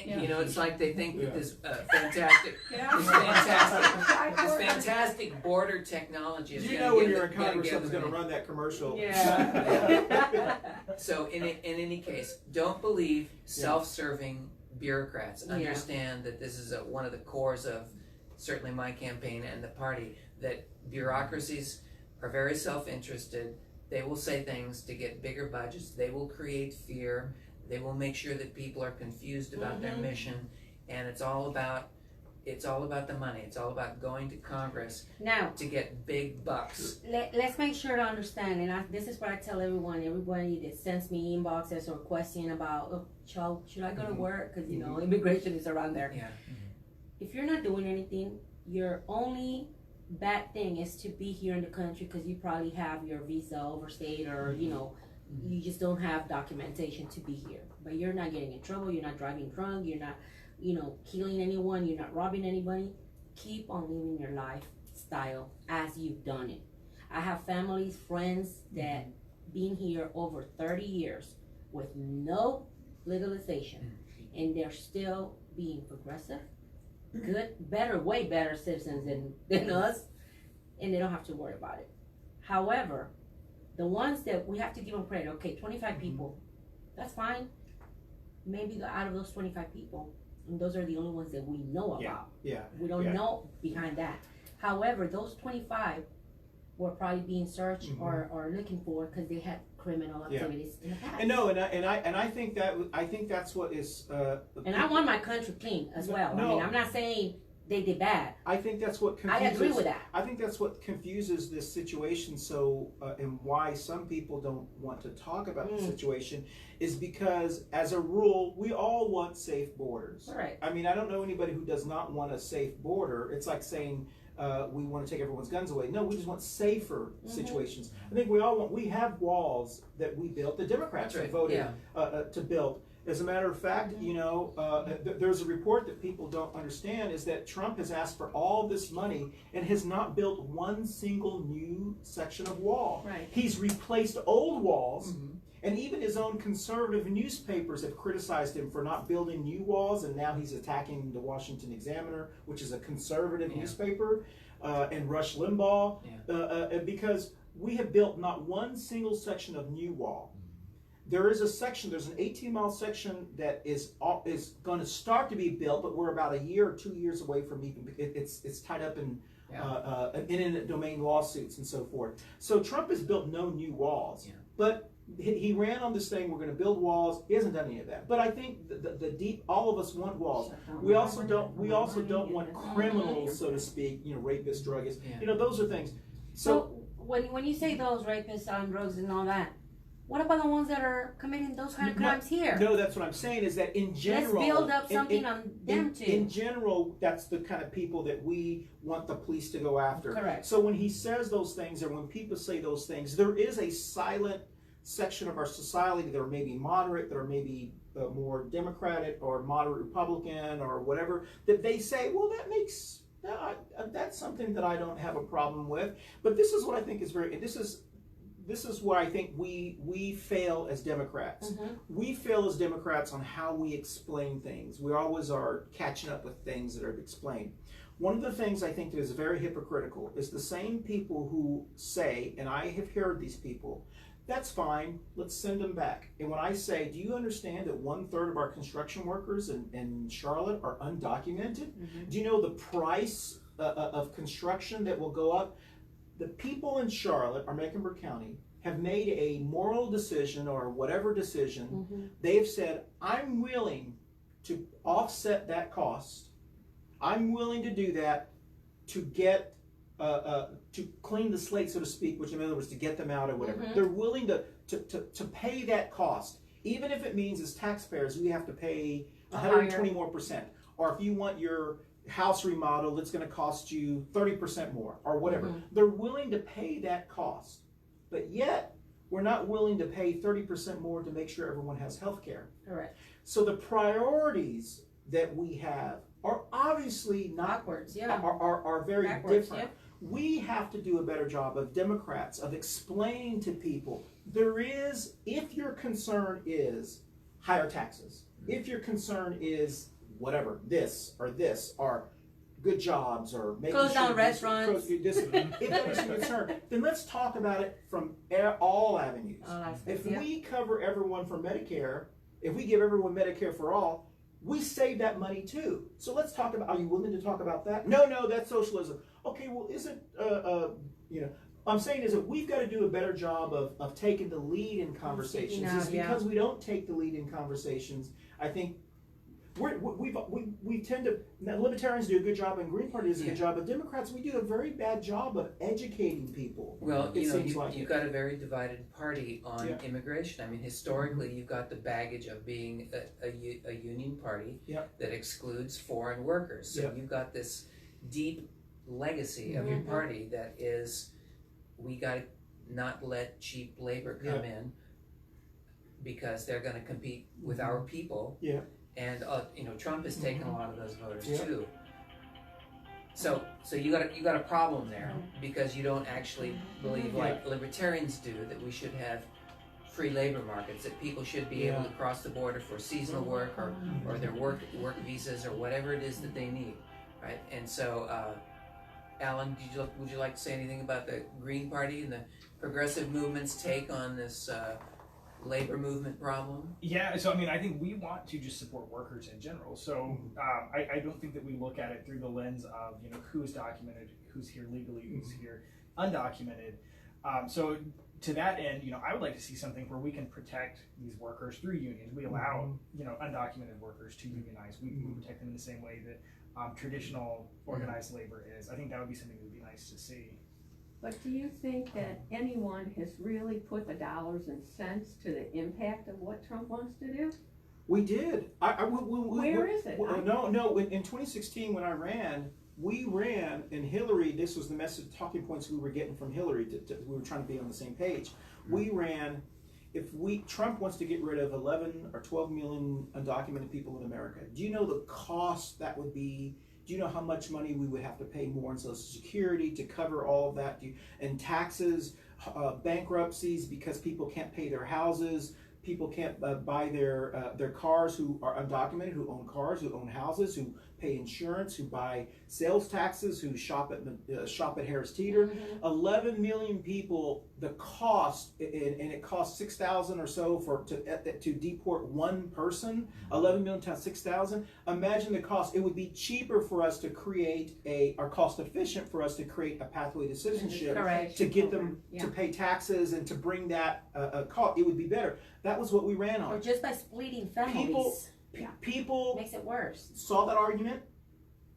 You know, it's like they think that this fantastic border technology is you know when you're in Congress someone's going to run that commercial. So in any case, don't believe self-serving bureaucrats. Understand that this is one of the cores of certainly my campaign and the party, that bureaucracies are very self-interested. They will say things to get bigger budgets. They will create fear. They will make sure that people are confused about their mission, and it's all about the money. It's all about going to Congress now to get big bucks. Let's make sure to understand, and this is what I tell everybody that sends me inboxes or question about, should I go to work? Because, you know, immigration is around there. Yeah. If you're not doing anything, your only bad thing is to be here in the country because you probably have your visa overstayed, or, you know, you just don't have documentation to be here. But you're not getting in trouble, you're not driving drunk, you're not, you know, killing anyone, you're not robbing anybody. Keep on living your lifestyle as you've done it. I have families, friends that been here over 30 years with no legalization, and they're still being progressive, good, better, way better citizens than us, and they don't have to worry about it. However, the ones that we have to give them credit, okay, 25 people, that's fine. Maybe out of those 25 people, and those are the only ones that we know about. We don't know behind that. However, those 25 were probably being searched or looking for because they had criminal activities in the past. And I think that's what is. And I want my country clean as well. I mean, I'm not saying they did bad. I think that's what confuses. I agree with that. I think that's what confuses this situation. So, and why some people don't want to talk about the situation is because, as a rule, we all want safe borders. Right. I mean, I don't know anybody who does not want a safe border. It's like saying we want to take everyone's guns away. No, we just want safer situations. I think we all want. We have walls that we built. The Democrats voted to build. As a matter of fact, you know, there's a report that people don't understand is that Trump has asked for all this money and has not built one single new section of wall. Right. He's replaced old walls, and even his own conservative newspapers have criticized him for not building new walls, and now he's attacking the Washington Examiner, which is a conservative newspaper, and Rush Limbaugh, because we have built not one single section of new wall. There is a section, there's an 18-mile section that is going to start to be built, but we're about a year or 2 years away from even, it's tied up in eminent domain lawsuits and so forth. So Trump has built no new walls, but he ran on this thing, we're going to build walls. He hasn't done any of that. But I think the deep, all of us want walls. We also don't want criminals, so to speak, you know, rapists, druggists, you know, those are things. So when you say those rapists on drugs and all that, what about the ones that are committing those kind of crimes here? No, that's what I'm saying is that in general... Let's build up something on them too. In general, that's the kind of people that we want the police to go after. Correct. So when he says those things, or when people say those things, there is a silent section of our society that are maybe moderate, that are maybe more Democratic or moderate Republican or whatever, that they say, well, that makes... that's something that I don't have a problem with. But this is what I think is very... This is where I think we fail as Democrats. We fail as Democrats on how we explain things. We always are catching up with things that are explained. One of the things I think that is very hypocritical is the same people who say, and I have heard these people, that's fine, let's send them back. And when I say, do you understand that 1/3 of our construction workers in Charlotte are undocumented? Do you know the price of construction that will go up? The people in Charlotte, or Mecklenburg County, have made a moral decision or whatever decision. They've said, I'm willing to offset that cost. I'm willing to do that to get, to clean the slate, so to speak, which in other words, to get them out or whatever. They're willing to pay that cost, even if it means as taxpayers, we have to pay 120 more %. Or if you want your house remodel, it's going to cost you 30% more or whatever. They're willing to pay that cost. But yet, we're not willing to pay 30% more to make sure everyone has health care. Correct. So the priorities that we have are obviously not Backwards, yeah. are very Backwards, different. yep. We have to do a better job of Democrats of explaining to people there is, if your concern is higher taxes, if your concern is whatever, this or good jobs or making Close down sure restaurants. if that is a concern, then let's talk about it from all avenues. All aspects, If yeah. we cover everyone for Medicare, if we give everyone Medicare for all, we save that money too. So let's talk about, are you willing to talk about that? No, that's socialism. Okay, well, isn't, I'm saying is that we've got to do a better job of taking the lead in conversations. Speaking out, It's because we don't take the lead in conversations. I think we tend to, now, Libertarians do a good job and Green Party does a good job, but Democrats, we do a very bad job of educating people. Well, It seems like you've got a very divided party on Yeah. immigration. I mean, historically, you've got the baggage of being a union party Yep. that excludes foreign workers. So Yep. you've got this deep legacy of your party that is, we got to not let cheap labor come in because they're going to compete with our people. Yeah. And Trump has taken a lot of those voters Yeah. too. So you got a problem there because you don't actually believe, like libertarians do, that we should have free labor markets, that people should be able to cross the border for seasonal work or their work visas or whatever it is that they need, right? And so, Alan, would you like to say anything about the Green Party and the progressive movement's take on this labor movement problem? Yeah, so I mean, I think we want to just support workers in general. So I don't think that we look at it through the lens of who's documented, who's here legally, who's here undocumented. So to that end, I would like to see something where we can protect these workers through unions. We allow undocumented workers to unionize. We protect them in the same way that traditional organized labor is. I think that would be something that would be nice to see. But do you think that anyone has really put the dollars and cents to the impact of what Trump wants to do? We did. Where is it? No. In 2016, when I ran, we ran, and Hillary. This was the message, talking points we were getting from Hillary. We were trying to be on the same page. We ran. Trump wants to get rid of 11 or 12 million undocumented people in America. Do you know the cost that would be? Do you know how much money we would have to pay more in Social Security to cover all of that? And taxes, bankruptcies because people can't pay their houses, people can't buy their cars who are undocumented, who own cars, who own houses, who pay insurance, who buy sales taxes, who shop at Harris Teeter. 11 million people. The cost, and it costs 6,000 or so to deport one person. 11 million times 6,000. Imagine the cost. It would be cheaper for us to create or cost efficient for us to create a pathway to citizenship. Correct. To get them to pay taxes and to bring that cost. It would be better. That was what we ran on. Or just by splitting families. People Makes it worse. saw that argument.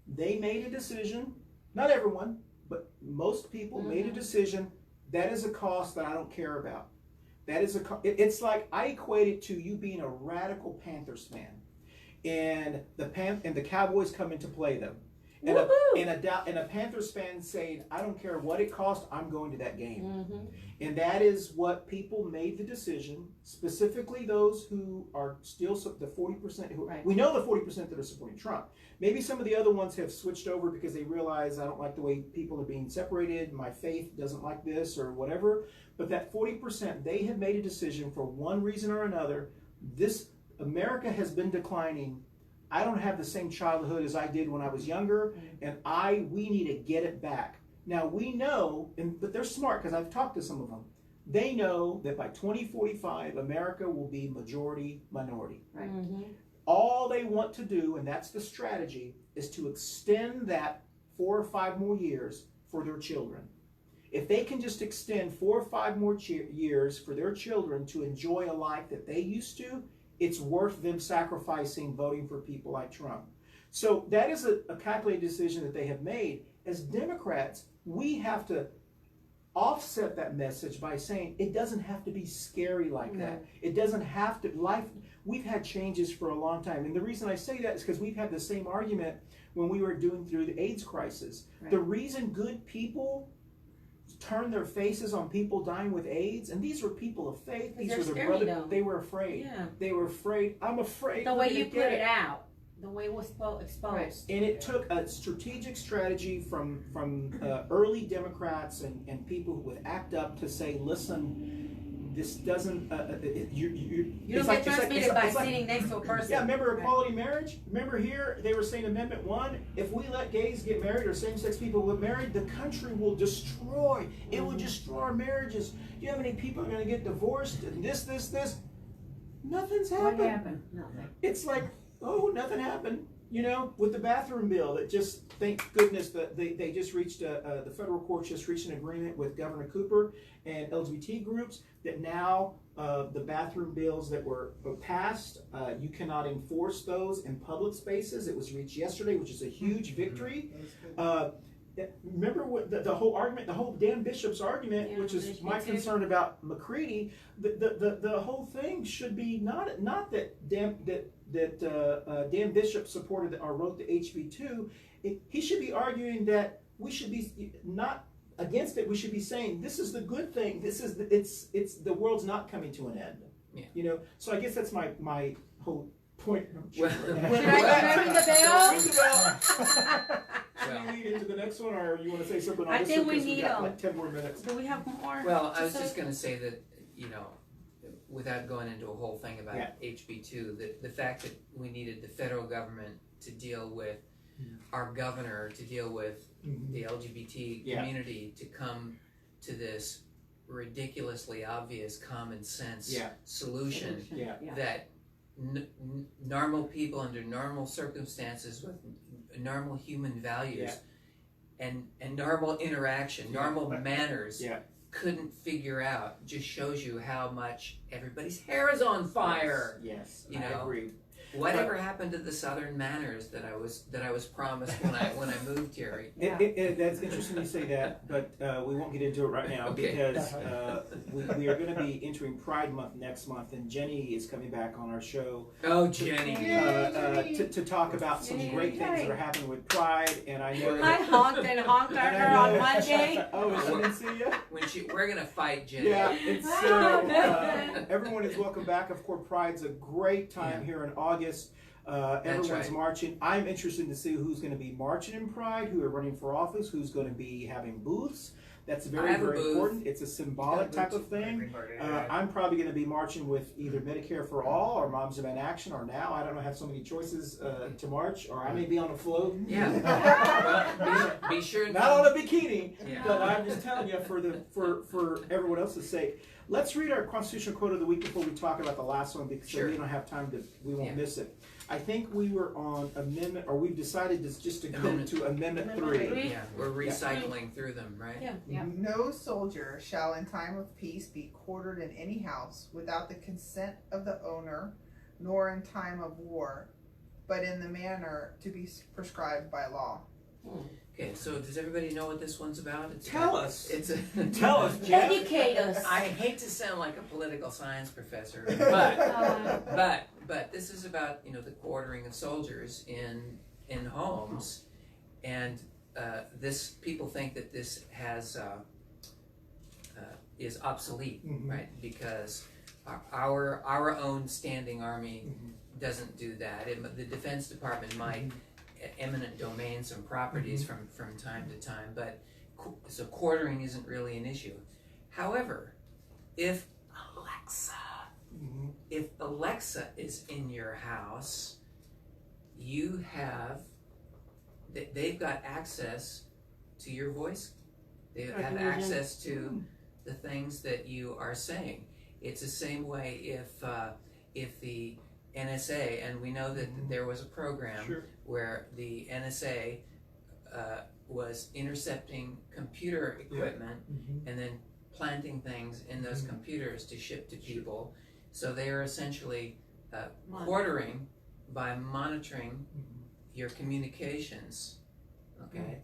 They made a decision. Not everyone, but most people made a decision. That is a cost that I don't care about. That is it's like I equate it to you being a radical Panthers fan, and the Cowboys come into play them. And a Panthers fan saying, I don't care what it costs, I'm going to that game. And that is what people made the decision, specifically those who are still the 40%. We know the 40% that are supporting Trump. Maybe some of the other ones have switched over because they realize I don't like the way people are being separated, my faith doesn't like this or whatever. But that 40%, they have made a decision for one reason or another. America has been declining. I don't have the same childhood as I did when I was younger, and we need to get it back. Now we know, but they're smart because I've talked to some of them. They know that by 2045, America will be majority minority. Right. All they want to do, and that's the strategy, is to extend that 4 or 5 more years for their children. If they can just extend 4 or 5 more years for their children to enjoy a life that they used to, it's worth them sacrificing voting for people like Trump. So that is a calculated decision that they have made. As Democrats, we have to offset that message by saying it doesn't have to be scary like that. It doesn't have to, we've had changes for a long time. And the reason I say that is because we've had the same argument when we were doing through the AIDS crisis. The reason good people turn their faces on people dying with AIDS, and these were people of faith. These They're were their scary, brothers. though. They were afraid. Yeah. They were afraid. I'm afraid. The we're way gonna you put get it out, the way it was exposed. Right. And it took a strategic strategy from early Democrats and people who would act up to say, listen, this doesn't. You don't get transmitted by sitting next to a person. Yeah, remember equality marriage? Remember here they were saying Amendment 1, if we let gays get married or same-sex people get married, the country will destroy. It will destroy our marriages. You know how many people are going to get divorced and this? Nothing's happened. What happened? Nothing. It's like, oh, nothing happened. You know, with the bathroom bill, that just, thank goodness that they just reached, the federal court just reached an agreement with Governor Cooper and LGBT groups that now the bathroom bills that were passed, you cannot enforce those in public spaces. It was reached yesterday, which is a huge victory. Remember what the whole argument, the whole Dan Bishop's argument, which is my concern about McCready. The whole thing should be not that Dan Bishop supported or wrote the HB2. He should be arguing that we should be not against it. We should be saying this is the good thing. This is it's the world's not coming to an end. Yeah. You know. So I guess that's my whole point. Well, Should I ring the bell? Ring the bell. Should we lead into the next one, or you want to say something on I this think one? we 'Cause need got like 10 more minutes. Do we have more? Well, I was to just say? going to say that, you know, without going into a whole thing about HB2, the fact that we needed the federal government to deal with our governor, to deal with the LGBT community, to come to this ridiculously obvious common sense solution that normal people under normal circumstances with normal human values and normal interaction, normal manners couldn't figure out, just shows you how much everybody's hair is on fire. Yes, you I know. agree. Whatever happened to the Southern manners that I was promised when I moved here? That's interesting you say that, but we won't get into it right now because we are going to be entering Pride Month next month, and Jenny is coming back on our show. Oh, Jenny! To talk about some great things that are happening with Pride, and I know I honked at her on Monday. Oh, she didn't see you? We're gonna fight Jenny. Yeah, it's everyone is welcome back. Of course, Pride's a great time here in August. Everyone's marching. I'm interested to see who's going to be marching in Pride, who are running for office, who's going to be having booths. That's very important. It's a symbolic type of thing. I'm probably going to be marching with either Medicare for All or Moms Demand Action, or now I don't know, have so many choices to march, or I may be on a float. Yeah. Well, be sure. Not on a bikini, but I'm just telling you for everyone else's sake. Let's read our constitutional quote of the week before we talk about the last one, because we don't have time to. We won't miss it. I think we were on amendment, or we've decided just to go to Amendment 3. Yeah, we're recycling through them, right? Yeah. No soldier shall in time of peace be quartered in any house without the consent of the owner, nor in time of war, but in the manner to be prescribed by law. Okay, so does everybody know what this one's about? Tell us. Tell us, Jeff. Educate us. I hate to sound like a political science professor, but this is about, you know, the quartering of soldiers in homes, and this people think that this has is obsolete, right? Because our own standing army doesn't do that. The Defense Department might eminent domain some properties from time to time, but so quartering isn't really an issue. However, if Alexa is in your house, you have they've got access to your voice. They have access to the things that you are saying. It's the same way if the NSA, and we know that there was a program where the NSA was intercepting computer equipment and then planting things in those computers to ship to people. So they are essentially quartering by monitoring your communications. Okay,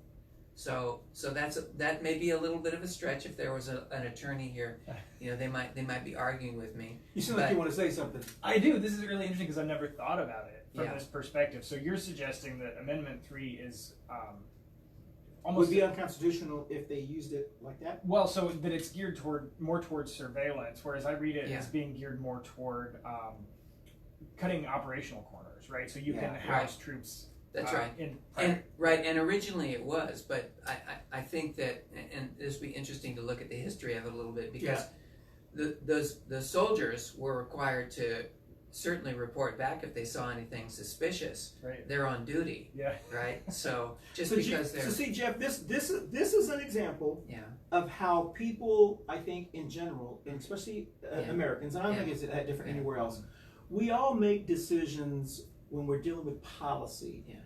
so that may be a little bit of a stretch. If there was an attorney here, you know, they might be arguing with me. You seem like you want to say something. I do. This is really interesting because I've never thought about it from this perspective. So you're suggesting that Amendment 3 is almost would be unconstitutional if they used it like that. well, so that it's geared more towards surveillance, whereas I read it Yeah. as being geared more toward cutting operational corners, right? So you Yeah. can house troops. That's right. And originally it was, but I think that, and this would be interesting to look at the history of it a little bit, because the soldiers were required to certainly report back if they saw anything suspicious. Right. They're on duty, Yeah. right? So just So, because they're so see, Jeff, this is an example yeah. of how people, I think, in general, and especially Yeah. Americans, and I don't Yeah. think it's different Yeah. anywhere else. We all make decisions when we're dealing with policy. Yeah.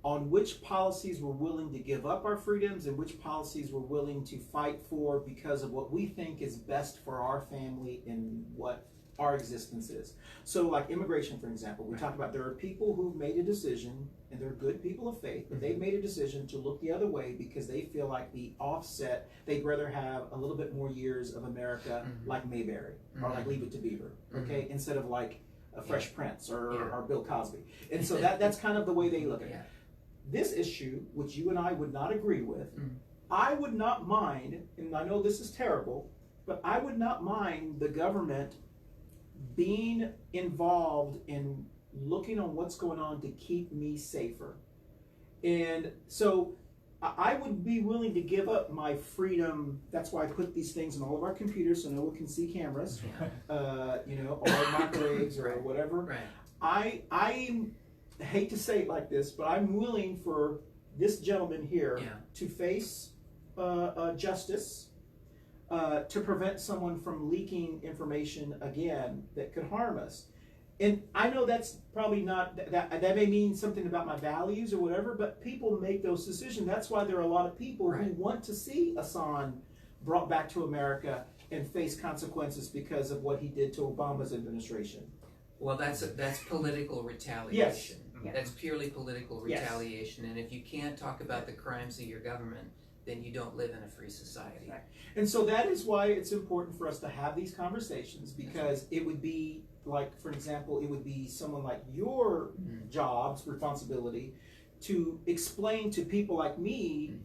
On which policies we're willing to give up our freedoms and which policies we're willing to fight for because of what we think is best for our family and what our existence is. So like immigration, for example, we talked about there are people who've made a decision, and they're good people of faith, but they've made a decision to look the other way because they feel like the offset, they'd rather have a little bit more years of America like Mayberry or like Leave It to Beaver, okay, instead of like a Fresh Prince or Bill Cosby. And so that's kind of the way they look at it. Yeah. This issue, which you and I would not agree with, I would not mind, and I know this is terrible, but I would not mind the government being involved in looking on what's going on to keep me safer. And so I would be willing to give up my freedom. That's why I put these things in all of our computers so no one can see cameras, or microwaves or whatever. Right. I hate to say it like this, but I'm willing for this gentleman here to face justice to prevent someone from leaking information again that could harm us. And I know that's probably not, that may mean something about my values or whatever, but people make those decisions. That's why there are a lot of people who want to see Hassan brought back to America and face consequences because of what he did to Obama's administration. Well, that's political retaliation. Yes. That's purely political retaliation. And if you can't talk about the crimes of your government, then you don't live in a free society. And so that is why it's important for us to have these conversations, because it would be like, for example, it would be someone like your job's responsibility to explain to people like me,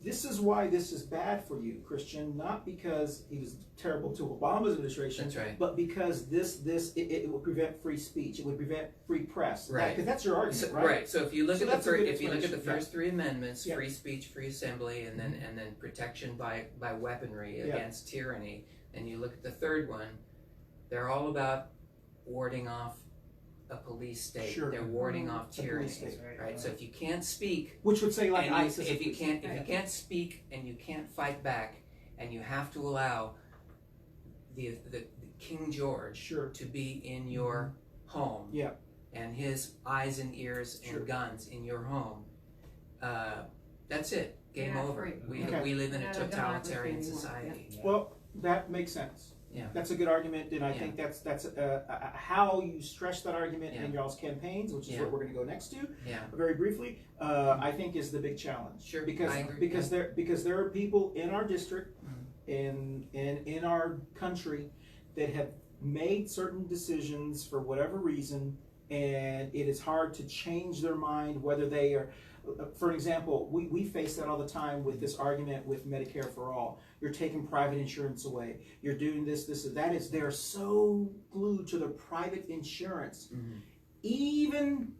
this is why this is bad for you, Christian, not because he was terrible to Obama's administration, That's right. but because it would prevent free speech, it would prevent free press. Right. Because that's your argument, So, right? So if you look So at that's a good if you look at the explanation. first three amendments, Yeah. free speech, free assembly, and then protection by weaponry against tyranny, and you look at the third one, they're all about warding off a police state. Sure. They're warding off A police tyranny. state. Right. So if you can't speak, Which would say like and ISIS. if you can't speak and you can't fight back, and you have to allow the King George to be in your home, and his eyes and ears and guns in your home, that's it. Game over. We live in a totalitarian society. Well, that makes sense. Yeah. That's a good argument, and I think that's how you stretch that argument in y'all's campaigns, which is what we're going to go next to. Very briefly, I think is the big challenge. Sure, because I agree. there are people in our district and in our country that have made certain decisions for whatever reason, and it is hard to change their mind whether they are. For example, we face that all the time with this argument with Medicare for All. You're taking private insurance away. You're doing this, that is. They're so glued to their private insurance, even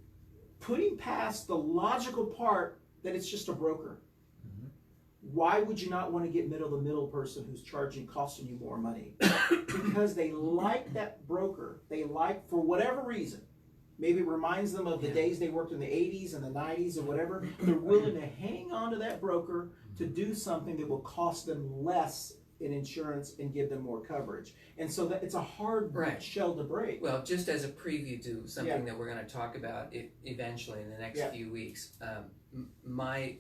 putting past the logical part that it's just a broker. Why would you not want to get the middle person who's costing you more money? Because they like that broker. They like, for whatever reason, maybe it reminds them of the days they worked in the 80s and the 90s or whatever. They're willing to hang on to that broker to do something that will cost them less in insurance and give them more coverage. And so that it's a hard shell to break. Well, just as a preview to something that we're going to talk about eventually in the next few weeks, my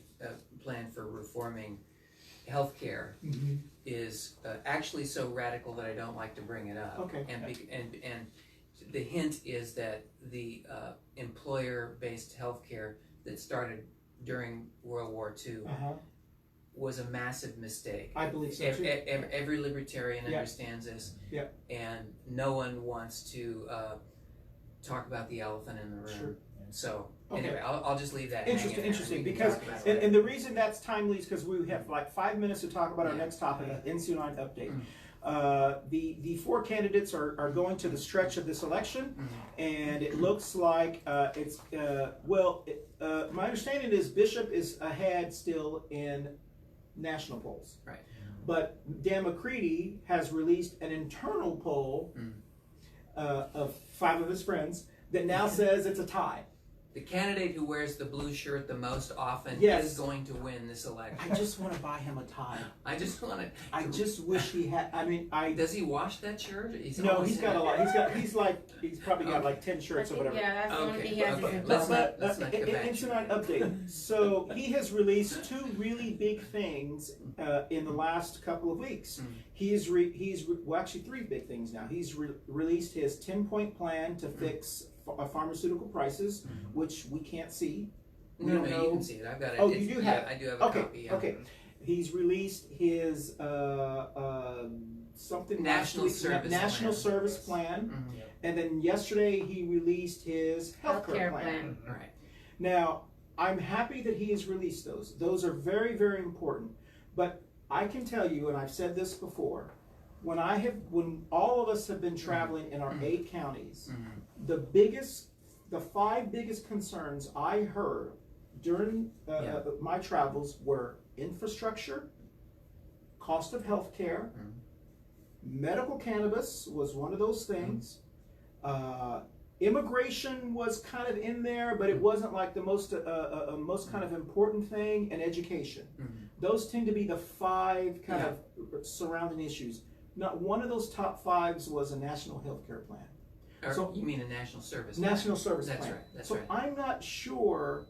plan for reforming healthcare is actually so radical that I don't like to bring it up. Okay. And the hint is that the employer-based healthcare that started during World War II was a massive mistake. I believe so too. Every libertarian understands this, and no one wants to talk about the elephant in the room. Sure. So Okay. Anyway, I'll just leave that Interesting, hanging interesting. there. We can Because talk about it and the reason that's timely is because we have like 5 minutes to talk about our next topic, NC9 update. The four candidates are going to the stretch of this election, and it looks like my understanding is Bishop is ahead still in national polls. Right. But Dan McCready has released an internal poll of 5 of his friends that now says it's a tie. The candidate who wears the blue shirt the most often Yes. is going to win this election. I just want to buy him a tie. I just want to. I just wish he had. I mean, Does he wash that shirt? No, he's got a lot. He's probably got like 10 shirts or whatever. Yeah, that's the only Okay, thing he has. okay. is Let's but- not get back It's to an update. So he has released 2 really big things in the last couple of weeks. Well, actually 3 big things now. He's released his 10-point plan to fix pharmaceutical prices, which we can't see. We don't know. You can see it. I've got it. Oh, you do have it? I do have a copy. Yeah. Okay. He's released his something National service plan, and then yesterday he released his healthcare plan. Right. Now, I'm happy that he has released those. Those are very, very important. But I can tell you, and I've said this before, when all of us have been traveling in our 8 counties, the 5 biggest concerns I heard during my travels were infrastructure, cost of health care, medical cannabis was one of those things. Immigration was kind of in there, but it wasn't like the most kind of important thing, and education. Those tend to be the 5 kind of surrounding issues. Not one of those top 5s was a national health care plan. So you mean a national service? National service That's plan. right. That's so right. I'm not sure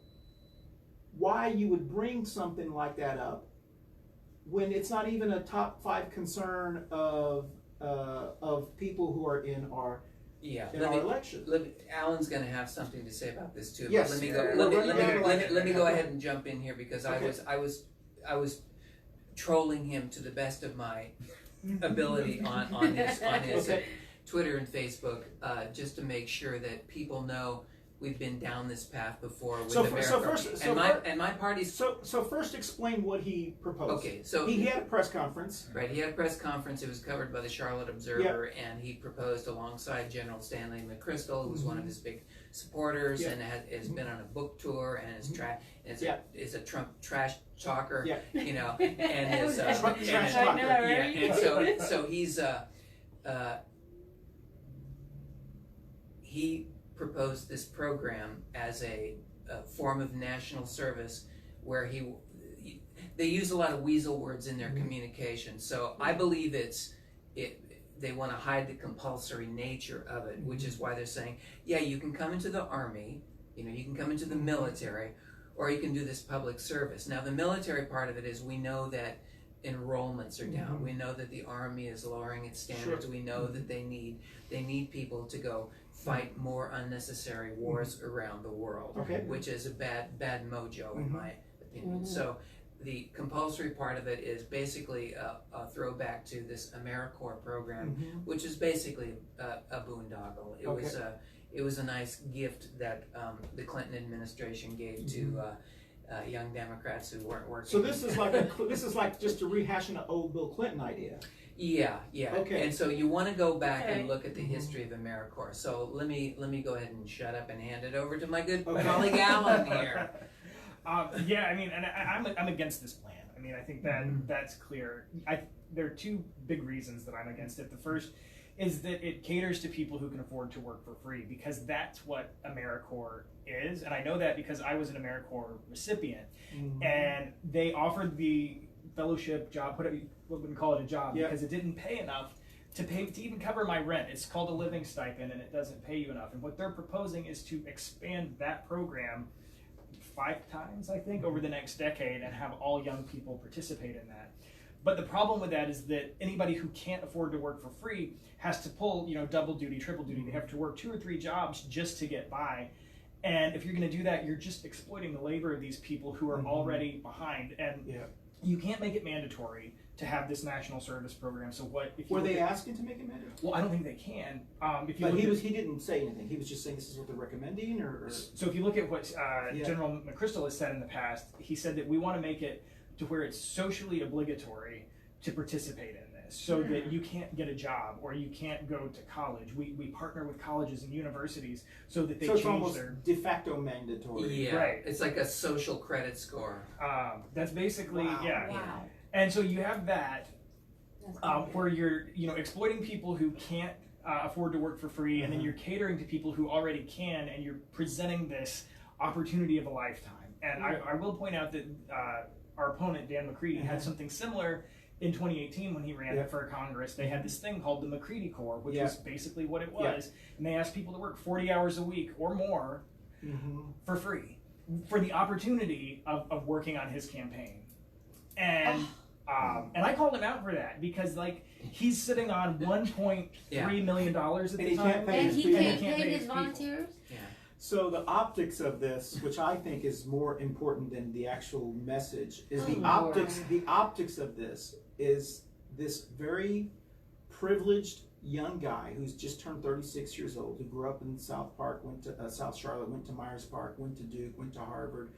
why you would bring something like that up when it's not even a top 5 concern of people who are in our election. Alan's going to have something to say about this too. Yes. But let me go ahead and jump in here because I was trolling him to the best of my ability on his Twitter and Facebook, just to make sure that people know we've been down this path before with America. My party's. So first, explain what he proposed. Okay, so he had a press conference. Right, he had a press conference. It was covered by the Charlotte Observer, and he proposed alongside General Stanley McChrystal, who's one of his big supporters, and has been on a book tour, and is a Trump trash talker, you know, and is trash talker. and so he's he proposed this program as a form of national service where they use a lot of weasel words in their communication. So I believe they want to hide the compulsory nature of it, which is why they're saying, yeah, you can come into the Army, you know, you can come into the military, or you can do this public service. Now the military part of it is we know that enrollments are down. We know that the Army is lowering its standards. We know that they need people to go fight more unnecessary wars around the world, which is a bad mojo in my opinion. So the compulsory part of it is basically a throwback to this AmeriCorps program, which is basically a boondoggle. It was a nice gift that the Clinton administration gave to young Democrats who weren't working. So this is like just a rehashing an old Bill Clinton idea. Yeah. Okay. And so you want to go back and look at the history of AmeriCorps. So let me go ahead and shut up and hand it over to my good colleague Alan here. Yeah, I mean, and I'm against this plan. I mean, I think that's clear. There are 2 big reasons that I'm against it. The first is that it caters to people who can afford to work for free, because that's what AmeriCorps is. And I know that because I was an AmeriCorps recipient, and they offered the fellowship job, wouldn't call it a job, because it didn't pay enough to even cover my rent. It's called a living stipend, and it doesn't pay you enough. And what they're proposing is to expand that program 5 times, I think, over the next decade, and have all young people participate in that. But the problem with that is that anybody who can't afford to work for free has to pull, double duty, triple duty. They have to work 2 or 3 jobs just to get by. And if you're going to do that, you're just exploiting the labor of these people who are already behind. And you can't make it mandatory to have this national service program. So what if you Were look they at- asking to make it mandatory? Well, I don't think they can. If you But look at- he didn't say anything. He was just saying this is what they're recommending, or So if you look at what General McChrystal has said in the past, he said that we want to make it to where it's socially obligatory to participate in this, so that you can't get a job or you can't go to college. We partner with colleges and universities so that they so it's change almost their. de facto mandatory. Yeah, Right. it's like a social credit score. That's basically Wow. Wow. And so you have that That's where you're exploiting people who can't afford to work for free, and then you're catering to people who already can, and you're presenting this opportunity of a lifetime. And I will point out that our opponent Dan McCready had something similar in 2018 when he ran for Congress. They had this thing called the McCready Corps, which was basically what it was, and they asked people to work 40 hours a week or more for free for the opportunity of working on his campaign. And I called him out for that because, like, he's sitting on $1.3 million at the And he time, can't pay And his he people. can't can't pay pay his his people. volunteers? So the optics of this, which I think is more important than the actual message, is the optics. The optics of this is this very privileged young guy who's just turned 36 years old, who grew up in South Park, went to South Charlotte, went to Myers Park, went to Duke, went to Harvard,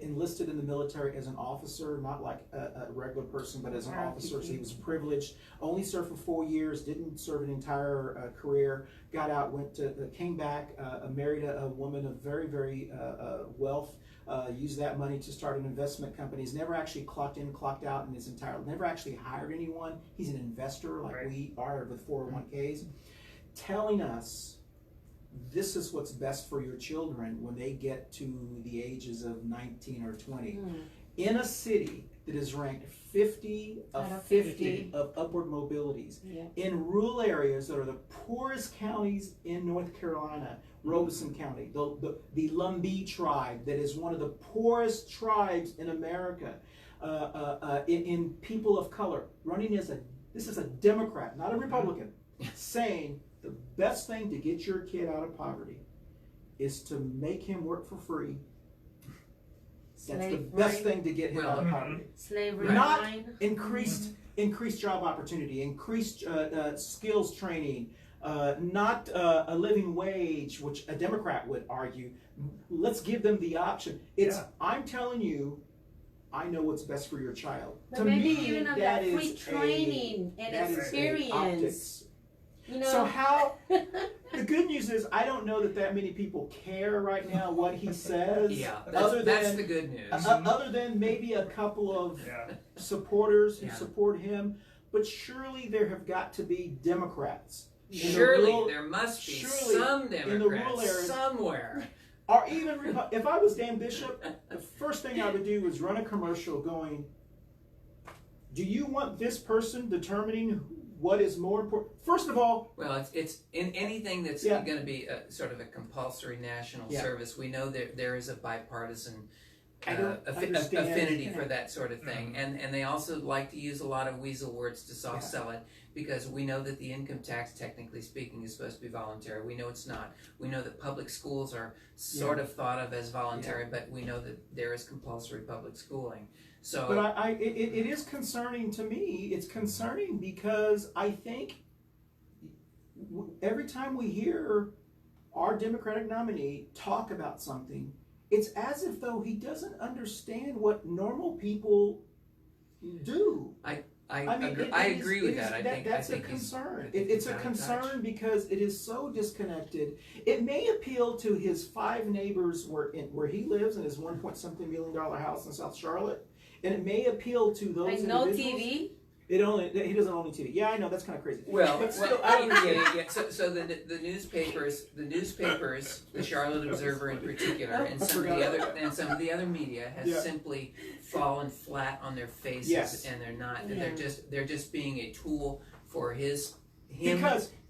enlisted in the military as an officer, not like a regular person, but as an officer. So he was privileged. Only served for 4 years, didn't serve an entire career. Got out, came back, married a woman of very, very wealth. Used that money to start an investment company. He's never actually clocked in, clocked out in his entire, never actually hired anyone. He's an investor like we are with 401ks, telling us this is what's best for your children when they get to the ages of 19 or 20. In a city that is ranked 50 of 50 of upward mobilities, in rural areas that are the poorest counties in North Carolina, Robeson County, the Lumbee tribe that is one of the poorest tribes in America, in people of color, running this is a Democrat, not a Republican, saying the best thing to get your kid out of poverty is to make him work for free. That's the best thing to get him out of poverty. Slavery. Not increased job opportunity, increased skills training, not a living wage, which a Democrat would argue. Let's give them the option. I'm telling you, I know what's best for your child. But To maybe me, giving them that that free is training that and is experience. optics. You know? So how? The good news is I don't know that many people care right now what he says. Yeah, other that's than the good news. other than maybe a couple of supporters who support him, but surely there have got to be Democrats. Surely there must be some Democrats in the rural areas somewhere. Or even if I was Dan Bishop, the first thing I would do is run a commercial going, do you want this person determining what is more important? First of all, well, it's in anything that's going to be a, sort of a compulsory national service. We know there is a bipartisan affinity for that sort of thing, and they also like to use a lot of weasel words to soft sell it, because we know that the income tax, technically speaking, is supposed to be voluntary. We know it's not. We know that public schools are sort of thought of as voluntary, but we know that there is compulsory public schooling. So, but it is concerning to me. It's concerning because I think every time we hear our Democratic nominee talk about something, it's as if though he doesn't understand what normal people do. I mean, agree with that. I think that's a concern. It's a concern because it is so disconnected. It may appeal to his 5 neighbors where he lives in his $1-something million house in South Charlotte, and it may appeal to those like individuals. no TV. He doesn't own any TV. Yeah, I know that's kind of crazy. Well, but still, So the newspapers, the Charlotte Observer in particular, and some of the other media has simply fallen flat on their faces, and they're not. They're just being a tool for him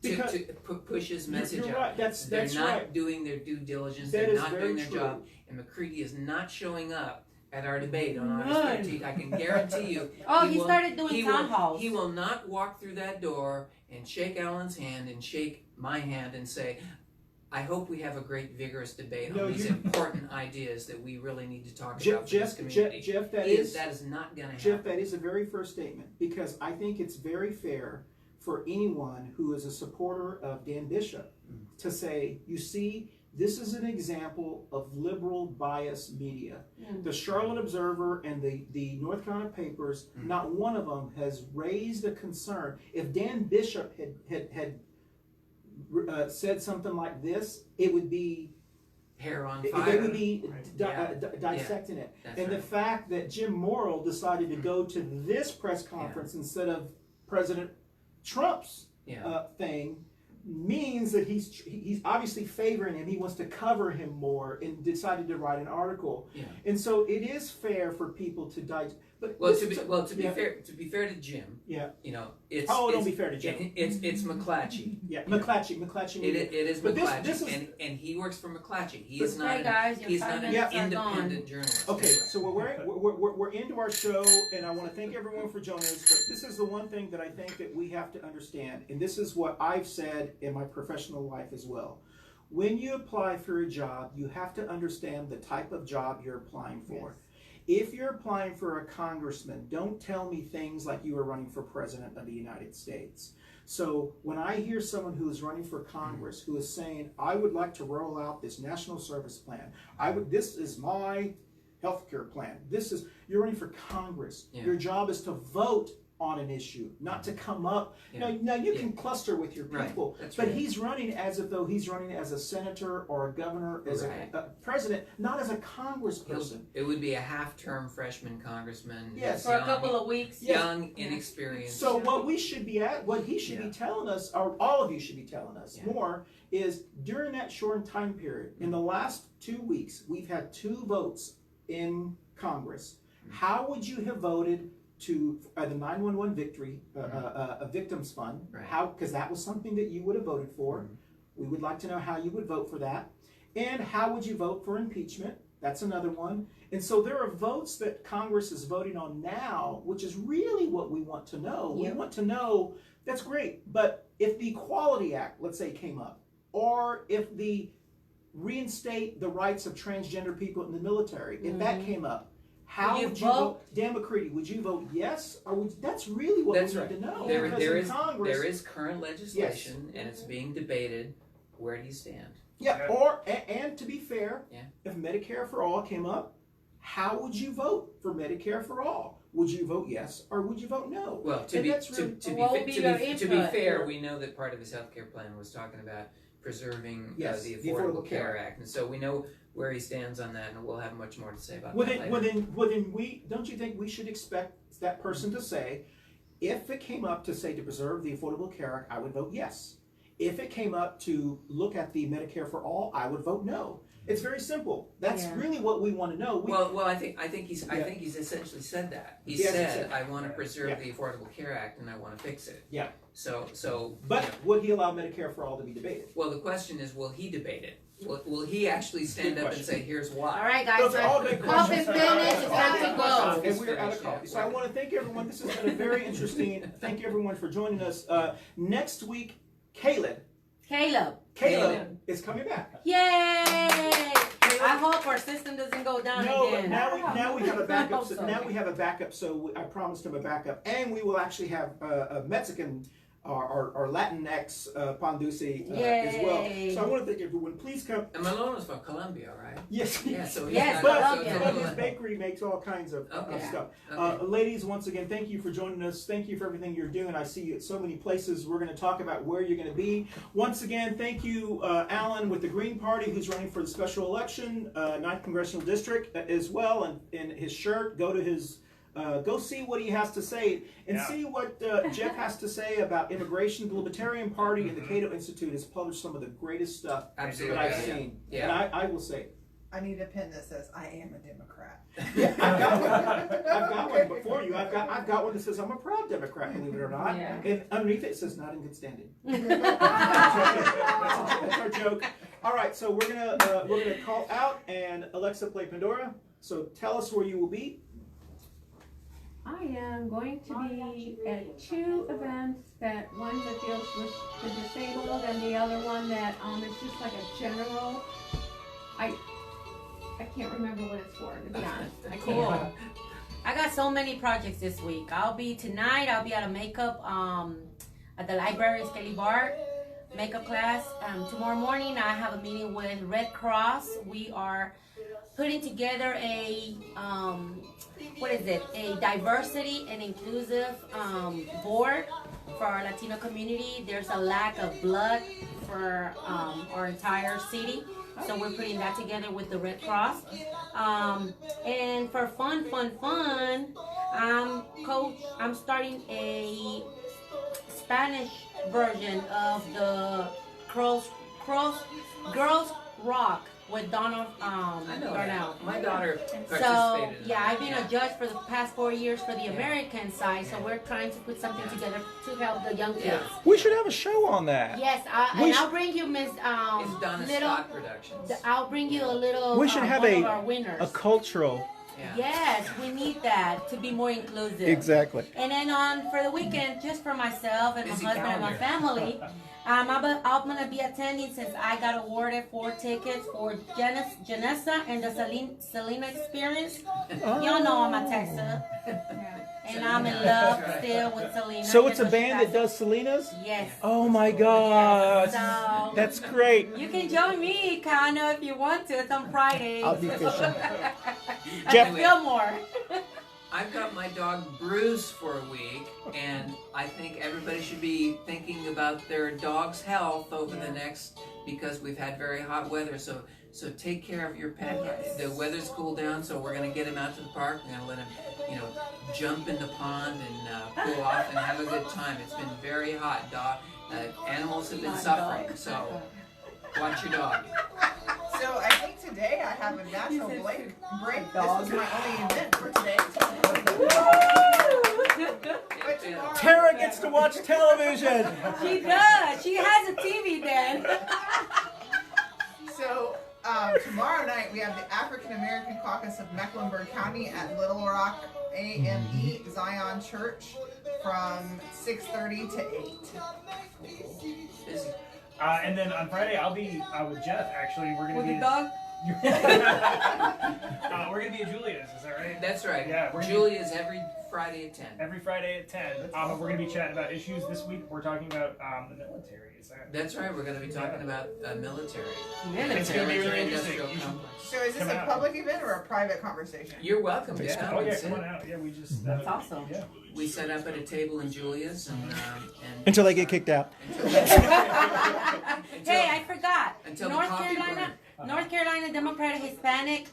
to push his message out. Right. They're not doing their due diligence. They're not doing their job, and McCready is not showing up at our debate on August 13th. I can guarantee you. He started doing town halls. He will not walk through that door and shake Alan's hand and shake my hand and say, I hope we have a great, vigorous debate No, on these you- important ideas that we really need to talk Jeff, about for this community. Jeff, that is not going to happen. Jeff, that is the very first statement, because I think it's very fair for anyone who is a supporter of Dan Bishop to say, you see, this is an example of liberal bias media. The Charlotte Observer and the North Carolina papers, not one of them has raised a concern. If Dan Bishop had said something like this, it would be hair on they fire. would be Yeah. dissecting it. That's And the right. fact that Jim Morrill decided to go to this press conference instead of President Trump's thing means that he's obviously favoring him. He wants to cover him more and decided to write an article. Yeah. And so it is fair for people to digest. But Well, listen to be fair to Jim, yeah. you know, it's Don't be fair to Jim. It's McClatchy. Yeah, McClatchy. It is But McClatchy, this is- and he works for McClatchy. He is not Hey guys, your he's 5 not an minutes are independent gone. journalist. Okay, so we're into our show, and I want to thank everyone for joining us. But this is the one thing that I think that we have to understand, and this is what I've said in my professional life as well. When you apply for a job, you have to understand the type of job you're applying for. Yes. If you're applying for a congressman, don't tell me things like you are running for president of the United States. So when I hear someone who is running for Congress who is saying, I would like to roll out this national service plan, this is my healthcare plan. You're running for Congress. Yeah. Your job is to vote on an issue, not to come up. Yeah. Now you can cluster with your Right. people, That's but right. he's running as if though he's running as a senator or a governor, as Right. a president, not as a congressperson. It would be a half-term freshman congressman. Yes. For a couple of weeks. young, inexperienced. So what he should be telling us, or all of you should be telling us Yeah. more, is during that short time period, in the last 2 weeks, we've had 2 votes in Congress. How would you have voted to the 911 victory, a victims fund? Right. How? Because that was something that you would have voted for. We would like to know how you would vote for that. And how would you vote for impeachment? That's another one. And so there are votes that Congress is voting on now, which is really what we want to know. Yep. We want to know, that's great, but if the Equality Act, let's say, came up, or if the reinstate the rights of transgender people in the military, if that came up, how Would you would you vote? Dan McCready, would you vote yes? Or that's really what That's we right. need to know. There because in is Congress, there is current legislation, and it's being debated. Where do you stand? yeah, Yeah. or and to be fair, Yeah. if Medicare for All came up, how would you vote for Medicare for All? Would you vote yes or would you vote no? Well, to And be that's really- What would be your to be input? fair, we know that part of his health care plan was talking about preserving Yes, the the Affordable Affordable Care Care Act, and so we know where he stands on that, and we'll have much more to say about Well, that then, later. well, then we don't you think we should expect that person to say, if it came up to say to preserve the Affordable Care Act, I would vote yes. If it came up to look at the Medicare for All, I would vote no. It's very simple. That's Yeah. really what we want to know. Well, I think he's essentially said that. He Yes, he said, said- I want to preserve Yeah. the Affordable Care Act, and I want to fix it. Yeah. So. But you know, would he allow Medicare for All to be debated? well, the question is, will he debate it? Will he actually stand Good up and question. say, here's All why? right, guys. Those are all good Coffee questions. finished. It's time to go. And we're out of Finished, yeah. coffee. So I want to thank everyone. This has been a very interesting. Thank everyone for joining us. Next week, Caleb Caleb. is coming back. Yay! I hope our system doesn't go down No, but again. now we have a backup. hope So so. now we have a backup. So I promised him a backup, and we will actually have a Mexican or Latinx Dulce as well. Yay. So I want to thank everyone. Please come. And Malone's from Colombia, right? Yes. Yeah, so he's Yes, got- Colombia. But his bakery makes all kinds of Okay. stuff. Okay. Ladies, once again, thank you for joining us. Thank you for everything you're doing. I see you at so many places. We're going to talk about where you're going to be. Once again, thank you, Alan, with the Green Party, who's running for the special election, 9th Congressional District as well, and in his shirt. Go to his. Go see what he has to say and see what Jeff has to say about immigration. The Libertarian Party and the Cato Institute has published some of the greatest stuff Absolutely. that I've seen. Yeah. And I will say, I need a pen that says I am a Democrat. yeah, I've got one before you. I've got one that says I'm a proud Democrat, believe it or not. Yeah. And underneath it says not in good standing. That's our joke. All right, so we're gonna call out and Alexa play Pandora. So tell us where you will be. I am going to be at 2 events. That one that deals with the disabled, and the other one that is just like a general. I can't remember what it's for, to be honest. I Cool. can't. I got so many projects this week. I'll be at a makeup at the library, Skelly Bar makeup class. Tomorrow morning I have a meeting with Red Cross. We are putting together a diversity and inclusive board for our Latino community. There's a lack of blood for our entire city, so we're putting that together with the Red Cross. And for fun, I'm starting a Spanish version of the Girls Rock with Donald I know Darnell. that. My daughter participated So in yeah, that. I've been a judge for the past 4 years for the American side. So we're trying to put something together to help the young kids. We should have a show on that. Yes, I'll bring you Miss It's Donna little. Scott Productions. I'll bring you a little. We should have one of our winners. a cultural. Yeah. Yes, we need that to be more inclusive. Exactly. And then for the weekend, just for myself and Busy my husband and my family, I'm gonna be attending since I got awarded 4 tickets for Janessa and the Selena Experience. Y'all know I'm a Texas, and I'm in love still with Selena. So it's a Just so band she that does Selena's? Yes. Oh my gosh. So That's great. you can join me, Kano, if you want to. It's on Friday. I'll be fishing. At Jeff- Fillmore. I've got my dog Bruce for a week, and I think everybody should be thinking about their dog's health over the next, because we've had very hot weather. So take care of your pet. The weather's cooled down, so we're gonna get him out to the park. We're gonna let him, jump in the pond and cool off and have a good time. It's been very hot. Animals have been suffering, so watch your dog. So I think today I have a natural break. This was my only event for today. But tomorrow- Tara gets to watch television. She does. She has a TV then. So tomorrow night we have the African American Caucus of Mecklenburg County at Little Rock AME Zion Church from 6:30 to 8. Busy. And then on Friday, I'll be with Jeff. Actually, we're gonna With be. the dog? We're gonna be at Julia's. Is that right? That's right. Yeah, we're gonna Julia's every Friday at 10. Every Friday at 10. We're gonna be chatting about issues this week. We're talking about the military. Is that? That's right. We're going to be talking about military. It's gonna be really Military interesting. industrial You should- complex. So is this Come a out. public event or a private conversation? You're welcome to Yeah. come Oh and yeah, sit. come on out. Yeah, we just. That's awesome. Yeah. We set up at a table in Julia's and Until they get kicked out. Hey, I forgot. Until the North coffee Carolina, North Carolina Democratic Hispanic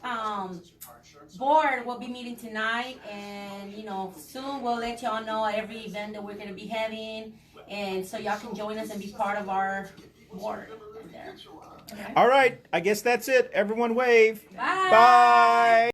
board will be meeting tonight, and soon we'll let y'all know every event that we're gonna be having, and so y'all can join us and be part of our board there. All right. I guess that's it. Everyone wave. Bye. Bye.